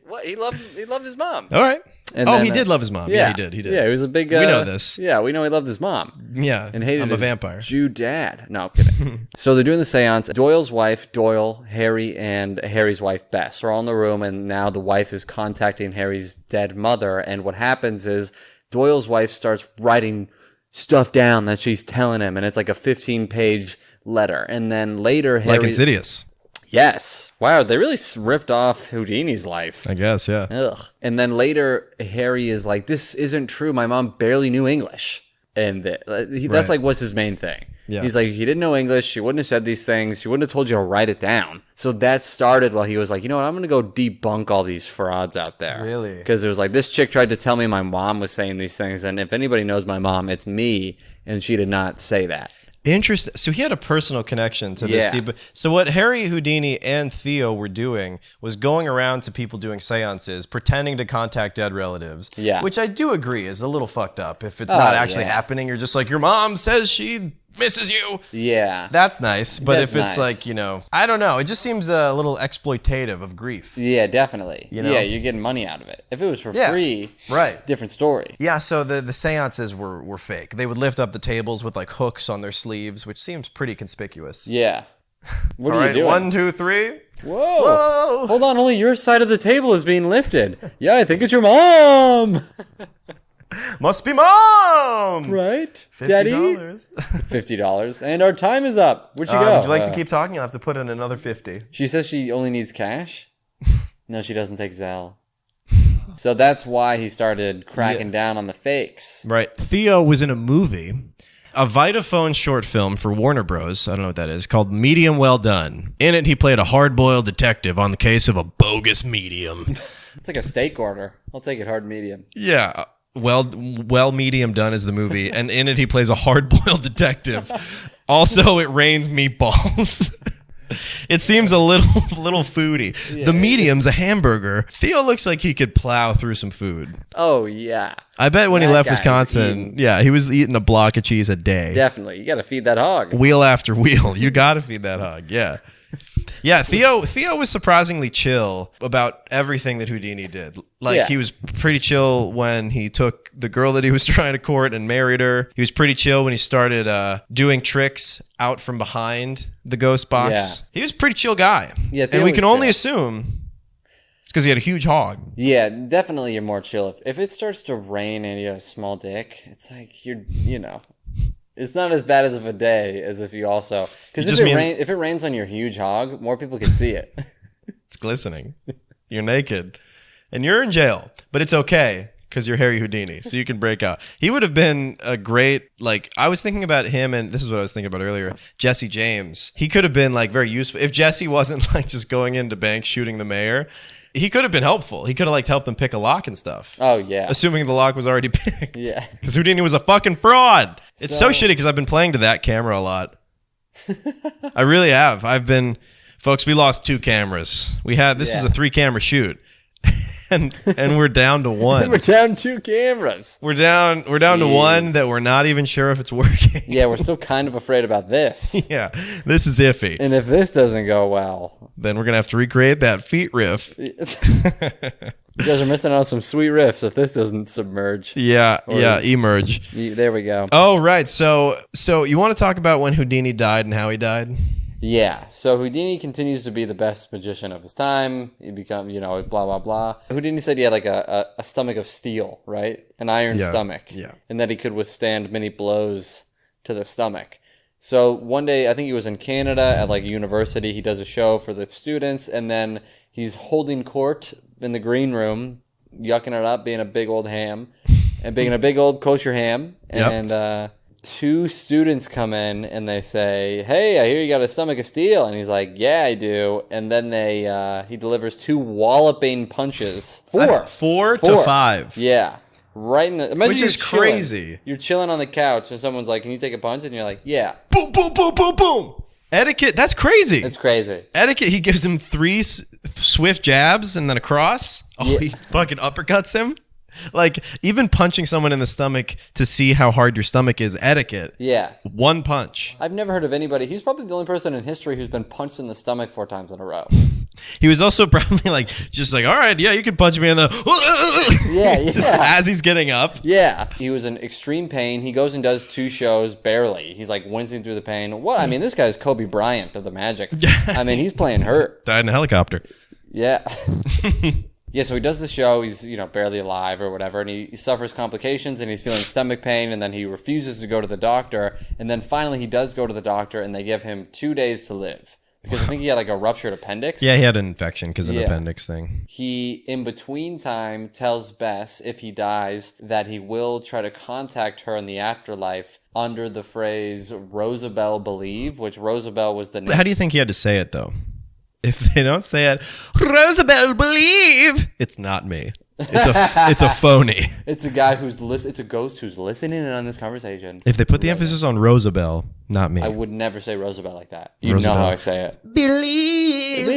What? He loved his mom. All right. And then, then, he did love his mom. Yeah, he did. Yeah, he was a big... we know this. Yeah, we know he loved his mom. Yeah, And hated I'm a his vampire. Jew dad. No, I'm kidding. So they're doing the seance. Doyle's wife, Doyle, Harry, and Harry's wife, Bess, are all in the room, and now the wife is contacting Harry's dead mother, and what happens is Doyle's wife starts writing stuff down that she's telling him, and it's like a 15-page letter. And then later, Harry... Like Insidious. Yes. Wow, they really ripped off Houdini's life. I guess, yeah. Ugh. And then later, Harry is like, this isn't true. My mom barely knew English. And that's like what's his main thing. Yeah. He's like, he didn't know English. She wouldn't have said these things. She wouldn't have told you to write it down. So that started while he was like, you know what? I'm going to go debunk all these frauds out there. Really? Because it was like, this chick tried to tell me my mom was saying these things. And if anybody knows my mom, it's me. And she did not say that. Interesting. So he had a personal connection to this. Yeah. So what Harry Houdini and Theo were doing was going around to people doing seances, pretending to contact dead relatives. Yeah. Which I do agree is a little fucked up. If it's not actually happening, you're just like, your mom says she misses you. Yeah. That's nice. But That's if it's nice. like, you know, I don't know. It just seems a little exploitative of grief. Yeah, definitely. You know? Yeah, you're getting money out of it. If it was for free, right. different story. Yeah, so the seances were fake. They would lift up the tables with like hooks on their sleeves, which seems pretty conspicuous. Yeah. What All are right, you doing? 1, 2, 3. Whoa. Whoa. Hold on, only your side of the table is being lifted. Yeah, I think it's your mom. Must be mom. Right? $50. Daddy? $50. And our time is up. Where'd you go? Would you like to keep talking? I'll have to put in another 50. She says she only needs cash. No, she doesn't take Zelle. So that's why he started cracking down on the fakes. Right. Theo was in a movie, a Vitaphone short film for Warner Bros. I don't know what that is, called Medium Well Done. In it, he played a hard-boiled detective on the case of a bogus medium. It's like a steak order. I'll take it hard medium. Yeah. Well, Medium Done is the movie, and in it he plays a hard-boiled detective. Also, it rains meatballs. It seems a little foodie. Yeah. The medium's a hamburger. Theo looks like he could plow through some food. Oh, yeah. I bet when he That left guy was Wisconsin, eating. yeah, he was eating a block of cheese a day. Definitely. You got to feed that hog. Wheel after wheel. You got to feed that hog. Yeah. Yeah, Theo was surprisingly chill about everything that Houdini did. Like, he was pretty chill when he took the girl that he was trying to court and married her. He was pretty chill when he started doing tricks out from behind the ghost box. Yeah. He was a pretty chill guy. Yeah, Theo and we was can only chill. assume it's because he had a huge hog. Yeah, definitely you're more chill. If it starts to rain and you have a small dick, it's like you know, it's not as bad as of a day as if you also... Because if it rains on your huge hog, more people can see it. It's glistening. You're naked. And you're in jail. But it's okay because you're Harry Houdini. So you can break out. He would have been a great... Like, I was thinking about him, and this is what I was thinking about earlier. Jesse James. He could have been, like, very useful. If Jesse wasn't, like, just going into banks shooting the mayor... He could have been helpful. He could have like helped them pick a lock and stuff. Oh, yeah. Assuming the lock was already picked. Yeah. Because Houdini was a fucking fraud. It's so shitty because I've been playing to that camera a lot. I really have. Folks, we lost 2 cameras. This was a 3-camera shoot. And we're down to 1. We're down 2 cameras. We're down to 1 that we're not even sure if it's working. Yeah, we're still kind of afraid about this. Yeah, this is iffy. And if this doesn't go well... Then we're going to have to recreate that feet riff. You guys are missing out on some sweet riffs if this doesn't submerge. Yeah, emerge. There we go. Oh, right. So you want to talk about when Houdini died and how he died? Yeah, so Houdini continues to be the best magician of his time. He become, blah, blah, blah. Houdini said he had like a stomach of steel, right? An iron stomach. Yeah. And that he could withstand many blows to the stomach. So one day, I think he was in Canada at like a university. He does a show for the students, and then he's holding court in the green room, yucking it up, being a big old ham, and being a big old kosher ham. And, two students come in and they say, "Hey, I hear you got a stomach of steel." And he's like, "Yeah, I do." And then he delivers 2 walloping punches. Four to 5. Yeah. Right in the... Which is crazy. You're chilling on the couch and someone's like, "Can you take a punch?" And you're like, "Yeah." Boom, boom, boom, boom, boom. Etiquette, that's crazy. It's crazy. Etiquette, he gives him 3 swift jabs and then a cross. Oh, yeah. He fucking uppercuts him. Like, even punching someone in the stomach to see how hard your stomach is, etiquette. Yeah. 1 punch. I've never heard of anybody. He's probably the only person in history who's been punched in the stomach 4 times in a row. He was also probably like, just like, all right, yeah, you can punch me in the... Yeah. Just as he's getting up. Yeah. He was in extreme pain. He goes and does 2 shows, barely. He's like wincing through the pain. What? I mean, this guy's Kobe Bryant of the Magic. I mean, he's playing hurt. Died in a helicopter. Yeah. Yeah, so he does the show, he's, barely alive or whatever, and he suffers complications, and he's feeling stomach pain, and then he refuses to go to the doctor, and then finally he does go to the doctor, and they give him 2 days to live. Because I think he had like a ruptured appendix. Yeah, he had an infection because of an appendix thing. He, in between time, tells Bess, if he dies, that he will try to contact her in the afterlife under the phrase Rosabelle Believe, which Rosabelle was the name. How do you think he had to say it, though? If they don't say it, Rosabelle Believe, it's not me. It's a phony. It's a guy it's a ghost who's listening in on this conversation. If they put the emphasis on Rosabelle, not me. I would never say Rosabelle like that. You know how I say it. Believe.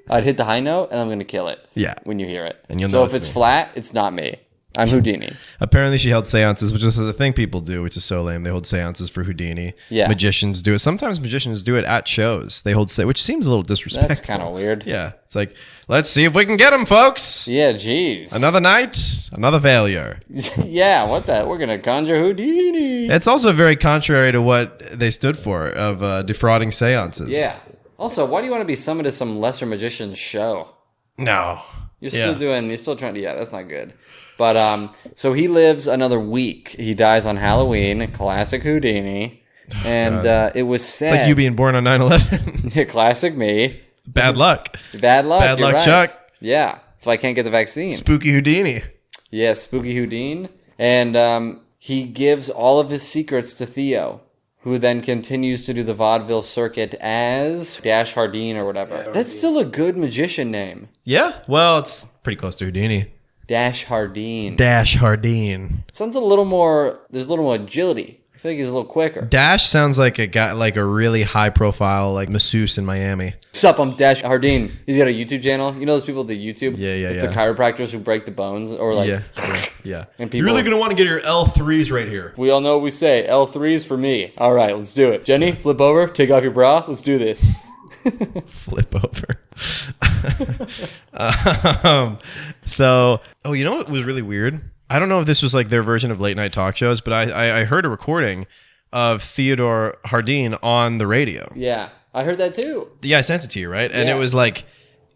I'd hit the high note and I'm going to kill it. Yeah. When you hear it. And you'll so know if it's flat, it's not me. I'm Houdini. Apparently she held seances, which is a thing people do, which is so lame. They hold seances for Houdini. Yeah. Magicians do it. Sometimes magicians do it at shows. They hold which seems a little disrespectful. That's kind of weird. Yeah. It's like, let's see if we can get him, folks. Yeah, jeez. Another night, another failure. Yeah, what the? We're going to conjure Houdini. It's also very contrary to what they stood for, of defrauding seances. Yeah. Also, why do you want to be summoned to some lesser magician's show? No. You're still trying to, that's not good. But, so he lives another week. He dies on Halloween, classic Houdini. And it was sad. It's like you being born on 9/11. Classic me. Bad luck. Bad luck. Bad luck, right. Chuck. Yeah. So I can't get the vaccine. Spooky Houdini. Yeah, Spooky Houdini. And he gives all of his secrets to Theo, who then continues to do the vaudeville circuit as Dash Hardeen or whatever. That's still a good magician name. Yeah? Well, it's pretty close to Houdini. Dash Hardeen. Dash Hardeen. Sounds a little more, there's a little more agility. I feel like he's a little quicker. Dash sounds like a guy, like a really high profile, like masseuse in Miami. Sup, I'm Dash Hardeen. He's got a YouTube channel. You know those people with the YouTube? Yeah. It's the chiropractors who break the bones or like. Yeah. And people, you're really going to want to get your L3s right here. We all know what we say. L3s for me. All right, let's do it. Jenny, flip over. Take off your bra. Let's do this. Flip over. You know what was really weird? I don't know if this was like their version of late night talk shows, but I heard a recording of Theodore Hardeen on the radio. Yeah, I heard that too. Yeah, I sent it to you, right? And it was like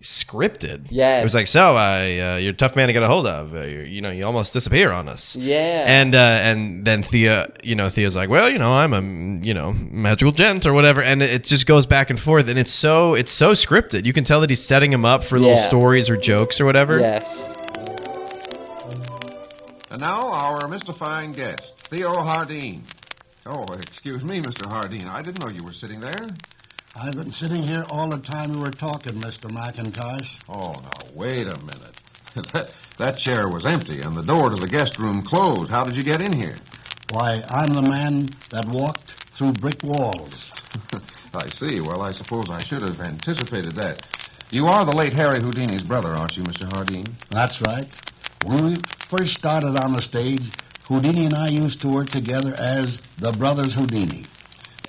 scripted. Yeah. It was like, you're a tough man to get a hold of. You almost disappear on us. Yeah. And then Theo's like, well, I'm a magical gent or whatever, and it just goes back and forth, and it's so scripted. You can tell that he's setting him up for little stories or jokes or whatever. Yes. And now our mystifying guest, Theo Hardeen. Oh, excuse me, Mr. Hardeen. I didn't know you were sitting there. I've been sitting here all the time we were talking, Mr. McIntosh. Oh, now, wait a minute. That chair was empty and the door to the guest room closed. How did you get in here? Why, I'm the man that walked through brick walls. I see. Well, I suppose I should have anticipated that. You are the late Harry Houdini's brother, aren't you, Mr. Hardeen? That's right. When we first started on the stage, Houdini and I used to work together as the Brothers Houdini.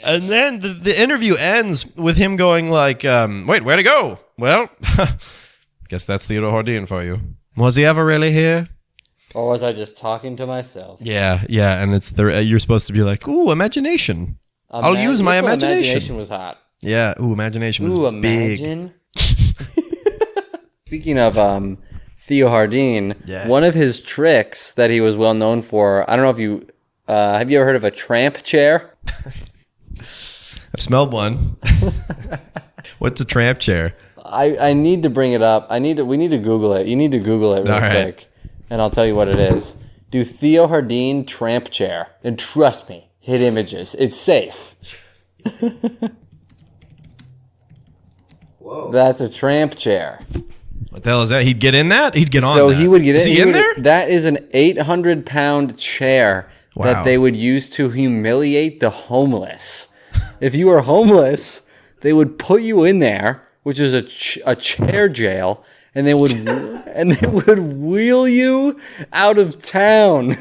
And then the interview ends with him going like, wait, where'd he go? Well, guess that's Theodore Hardeen for you. Was he ever really here? Or was I just talking to myself? Yeah, and it's you're supposed to be like, ooh, imagination. I'll use my imagination. Imagination was hot. Yeah. Ooh, imagination was big. Imagine. Speaking of Theo Hardeen, Yeah. one of his tricks that he was well known for, I don't know if you, have you ever heard of a tramp chair? I've smelled one. What's a tramp chair? I need to bring it up. We need to Google it. You need to Google it real All right. quick, and I'll tell you what it is. Do Theo Hardeen tramp chair, and trust me, hit images. It's safe. Whoa. That's a tramp chair. What the hell is that? He'd get in that? He'd get on So that. he would get in. Is he in there? That is an 800-pound chair Wow. that they would use to humiliate the homeless. If you were homeless, they would put you in there, which is a chair jail, and they would wheel you out of town.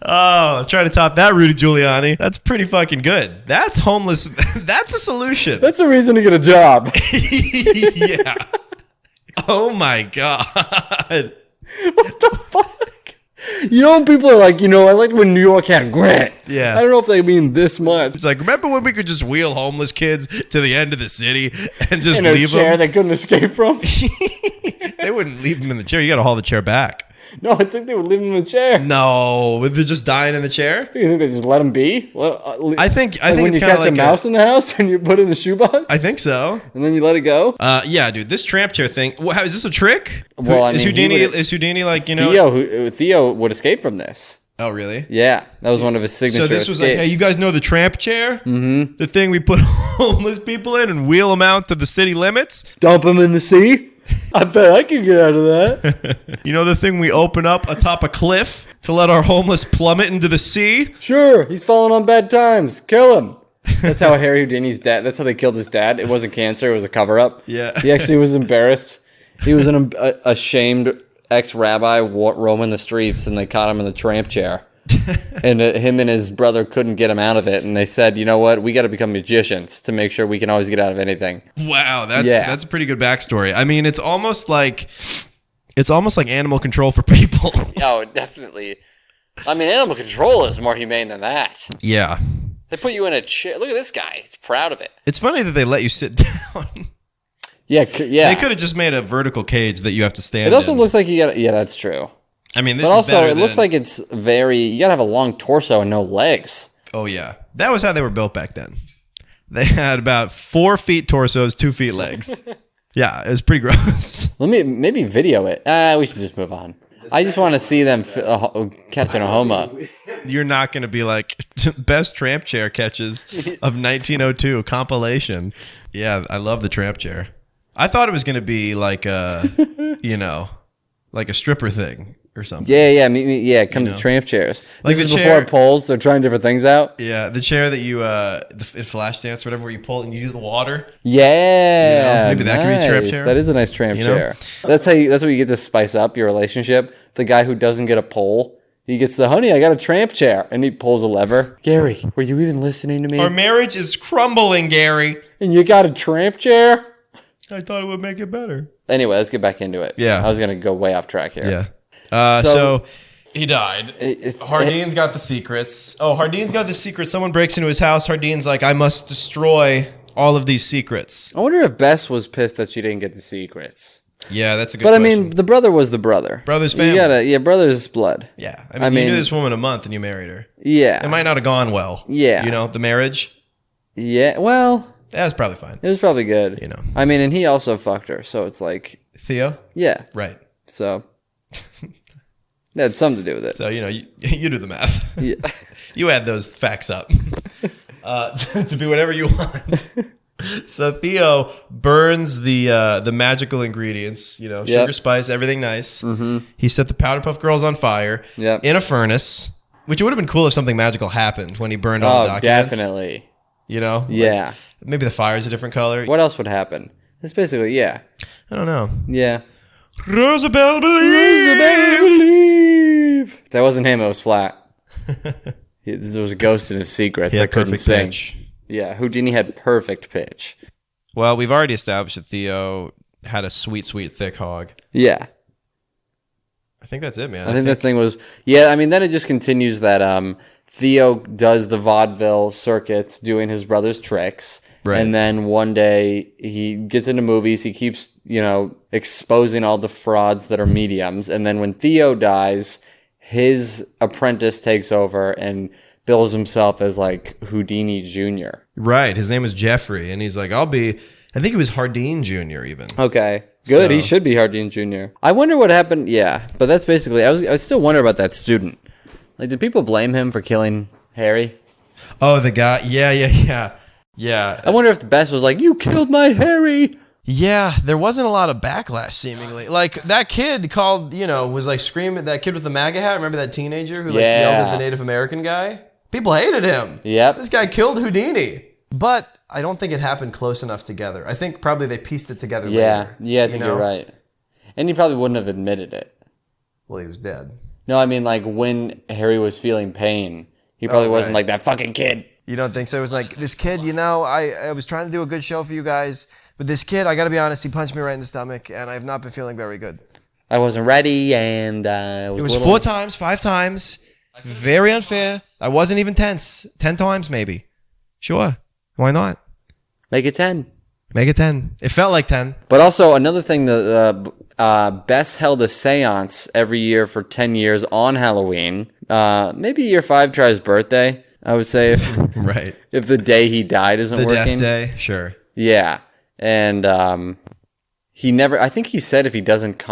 Oh, try to top that, Rudy Giuliani. That's pretty fucking good. That's homeless. That's a solution. That's a reason to get a job. Yeah. Oh my God. What the fuck? You know when people are like, I like when New York had grit. Yeah. I don't know if they mean this much. It's like, remember when we could just wheel homeless kids to the end of the city and just In a leave chair them? they couldn't escape from. They wouldn't leave them in the chair. You got to haul the chair back. No, I think they would leave them in the chair. No, they're just dying in the chair. You think they just let them be? I think when it's you kind of catch like a mouse in the house and you put it in a shoebox I think so. and then you let it go. Yeah, dude, this tramp chair thing. Is this a trick? Well, I is mean, Houdini like Theo would escape from this. Oh, really? Yeah, that was one of his signature. So this was like, escapes. hey, you guys know the tramp chair? Mm-hmm. The thing we put homeless people in and wheel them out to the city limits? Dump them in the sea. I bet I could get out of that. You know the thing we open up atop a cliff to let our homeless plummet into the sea? Sure, he's falling on bad times. Kill him. That's how Harry Houdini's dad. That's how they killed his dad. It wasn't cancer. It was a cover-up. Yeah. He actually was embarrassed. He was an ashamed ex-rabbi roaming the streets, and they caught him in the tramp chair. And him and his brother couldn't get him out of it, and they said, you know what, we got to become magicians to make sure we can always get out of anything. Wow, that's a pretty good backstory. I mean, it's almost like animal control for people. Oh, definitely. I mean, animal control is more humane than that. Yeah. They put you in a chair. Look at this guy. He's proud of it. It's funny that they let you sit down. Yeah. They could have just made a vertical cage that you have to stand It also in. looks like you got. Yeah, that's true. I mean, this But is also, better it looks than- like it's very. You gotta have a long torso and no legs. Oh, yeah. That was how they were built back then. They had about 4 feet torsos, 2 feet legs. Yeah, it was pretty gross. Let me maybe video it. We should just move on. I just want to see them catching a homo. You're not going to be like, best tramp chair catches of 1902 compilation. Yeah, I love the tramp chair. I thought it was going to be like a, like a stripper thing or something. Yeah. Come to tramp chairs. Like This the is chair- before polls. They're trying different things out. Yeah, the chair that you, in Flash Dance, whatever, where you pull it and you do the water. Yeah, maybe that could be a tramp nice. chair. That is a nice tramp chair. That's what you get to spice up your relationship. The guy who doesn't get a pole, he gets the honey. I got a tramp chair, and he pulls a lever. Gary, were you even listening to me? Our marriage is crumbling, Gary. And you got a tramp chair? I thought it would make it better. Anyway, let's get back into it. Yeah. I was gonna go way off track here. Yeah. So- So he died. Hardeen's got the secrets. Hardeen's got the secrets. Someone breaks into his house. Hardeen's like, I must destroy all of these secrets. I wonder if Bess was pissed that she didn't get the secrets. Yeah, that's a good But I question. mean, the brother was the brother. Brother's You family. brother's blood. Yeah. I You mean- knew this woman a month and you married her. Yeah. It might not have gone well. Yeah. The marriage. Yeah. Well, That's probably fine. it was probably good. I mean, and he also fucked her, so it's like, Theo? yeah. Right. So that had something to do with it. So, you do the math. Yeah. You add those facts up to be whatever you want. So Theo burns the magical ingredients, sugar, spice, everything nice. Mm-hmm. He set the Powder Puff Girls on fire in a furnace, which would have been cool if something magical happened when he burned all the documents. Definitely. Yeah. Maybe the fire's a different color. What else would happen? It's basically, yeah. I don't know. Yeah. Rosabelle believe. Believe. That wasn't him, it was flat. There was a ghost in his secrets He that had couldn't perfect sing. pitch. Yeah, Houdini had perfect pitch. Well, we've already established that Theo had a sweet, sweet, thick hog. Yeah. I think that's it, man. I think that thing was... Yeah, I mean, then it just continues that Theo does the vaudeville circuits doing his brother's tricks. Right. And then one day he gets into movies. He keeps, exposing all the frauds that are mediums. And then when Theo dies, his apprentice takes over and bills himself as like Houdini Jr. Right. His name is Jeffrey. And he's like, I think he was Hardeen Jr. even. Okay. Good. So- He should be Hardeen Jr. I wonder what happened. Yeah. But that's basically, I still wonder about that student. Like, did people blame him for killing Harry? Oh, the guy. Yeah. I wonder if the best was like, you killed my Harry. Yeah, there wasn't a lot of backlash, seemingly. Like, that kid called, was like screaming, that kid with the MAGA hat, remember that teenager who yelled at the Native American guy? People hated him. Yep. This guy killed Houdini. But I don't think it happened close enough together. I think probably they pieced it together later. Yeah, I think you're right. And he probably wouldn't have admitted it. Well, he was dead. No, I mean, like, when Harry was feeling pain, he probably wasn't like, that fucking kid. You don't think so? It was like, this kid, I was trying to do a good show for you guys, but this kid, I got to be honest, he punched me right in the stomach, and I have not been feeling very good. I wasn't ready, and it was 4 times, 5 times. Very unfair. I wasn't even tense. 10 times, maybe. Sure. Why not? Make it 10. Make it 10. It felt like 10. But also, another thing, the Bess held a seance every year for 10 years on Halloween. Maybe year 5 tries birthday, I would say, if the day he died isn't working. The death day, sure. Yeah. And he never, I think he said if he doesn't,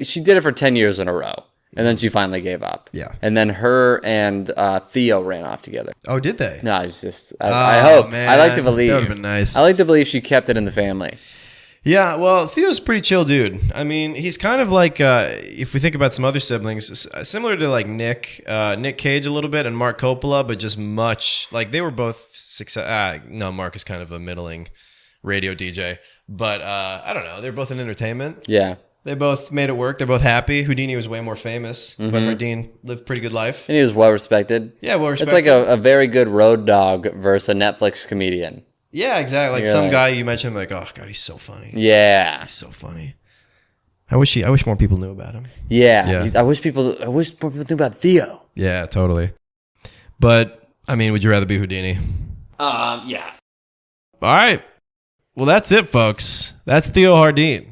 she did it for 10 years in a row. And then she finally gave up. Yeah. And then her and Theo ran off together. Oh, did they? No, it's just, I hope. Man. I like to believe. That would have been nice. I like to believe she kept it in the family. Yeah, well, Theo's a pretty chill dude. I mean, he's kind of like, if we think about some other siblings, similar to like Nick Cage a little bit and Mark Coppola, but just much, like they were both no, Mark is kind of a middling radio DJ. But I don't know, they're both in entertainment. Yeah. They both made it work. They're both happy. Houdini was way more famous, but Hardeen lived a pretty good life. And he was well respected. Yeah, well respected. It's like a very good road dog versus a Netflix comedian. Yeah, exactly. Like some guy you mentioned, like, oh god, he's so funny. Yeah, he's so funny. I wish more people knew about him. Yeah. I wish more people knew about Theo. Yeah, totally. But I mean, would you rather be Houdini? Yeah. All right. Well, that's it, folks. That's Theo Hardeen.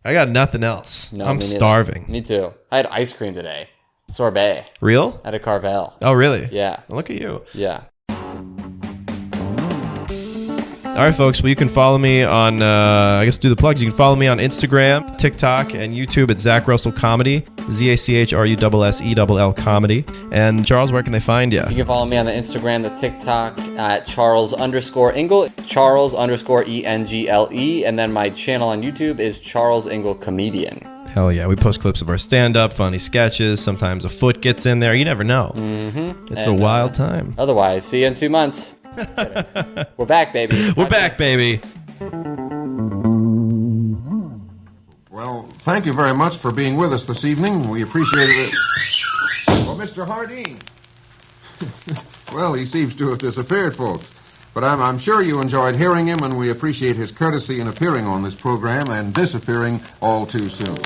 I got nothing else. No, I'm starving. Me too. I had ice cream today. Sorbet. Real? At a Carvel. Oh, really? Yeah. Look at you. Yeah. All right, folks. Well, you can follow me on, I guess do the plugs. You can follow me on Instagram, TikTok, and YouTube at Zach Russell Comedy, ZachRussell Comedy. And Charles, where can they find you? You can follow me on the Instagram, the TikTok at Charles_Engle, Charles_Engle. And then my channel on YouTube is Charles Engle Comedian. Hell yeah. We post clips of our stand-up, funny sketches. Sometimes a foot gets in there. You never know. Mm-hmm. It's a wild time. Otherwise, see you in 2 months. We're back, baby. We're back, baby. Well, thank you very much for being with us this evening. We appreciate it. Well, Mr. Hardeen. Well, he seems to have disappeared, folks. But I'm sure you enjoyed hearing him, and we appreciate his courtesy in appearing on this program and disappearing all too soon.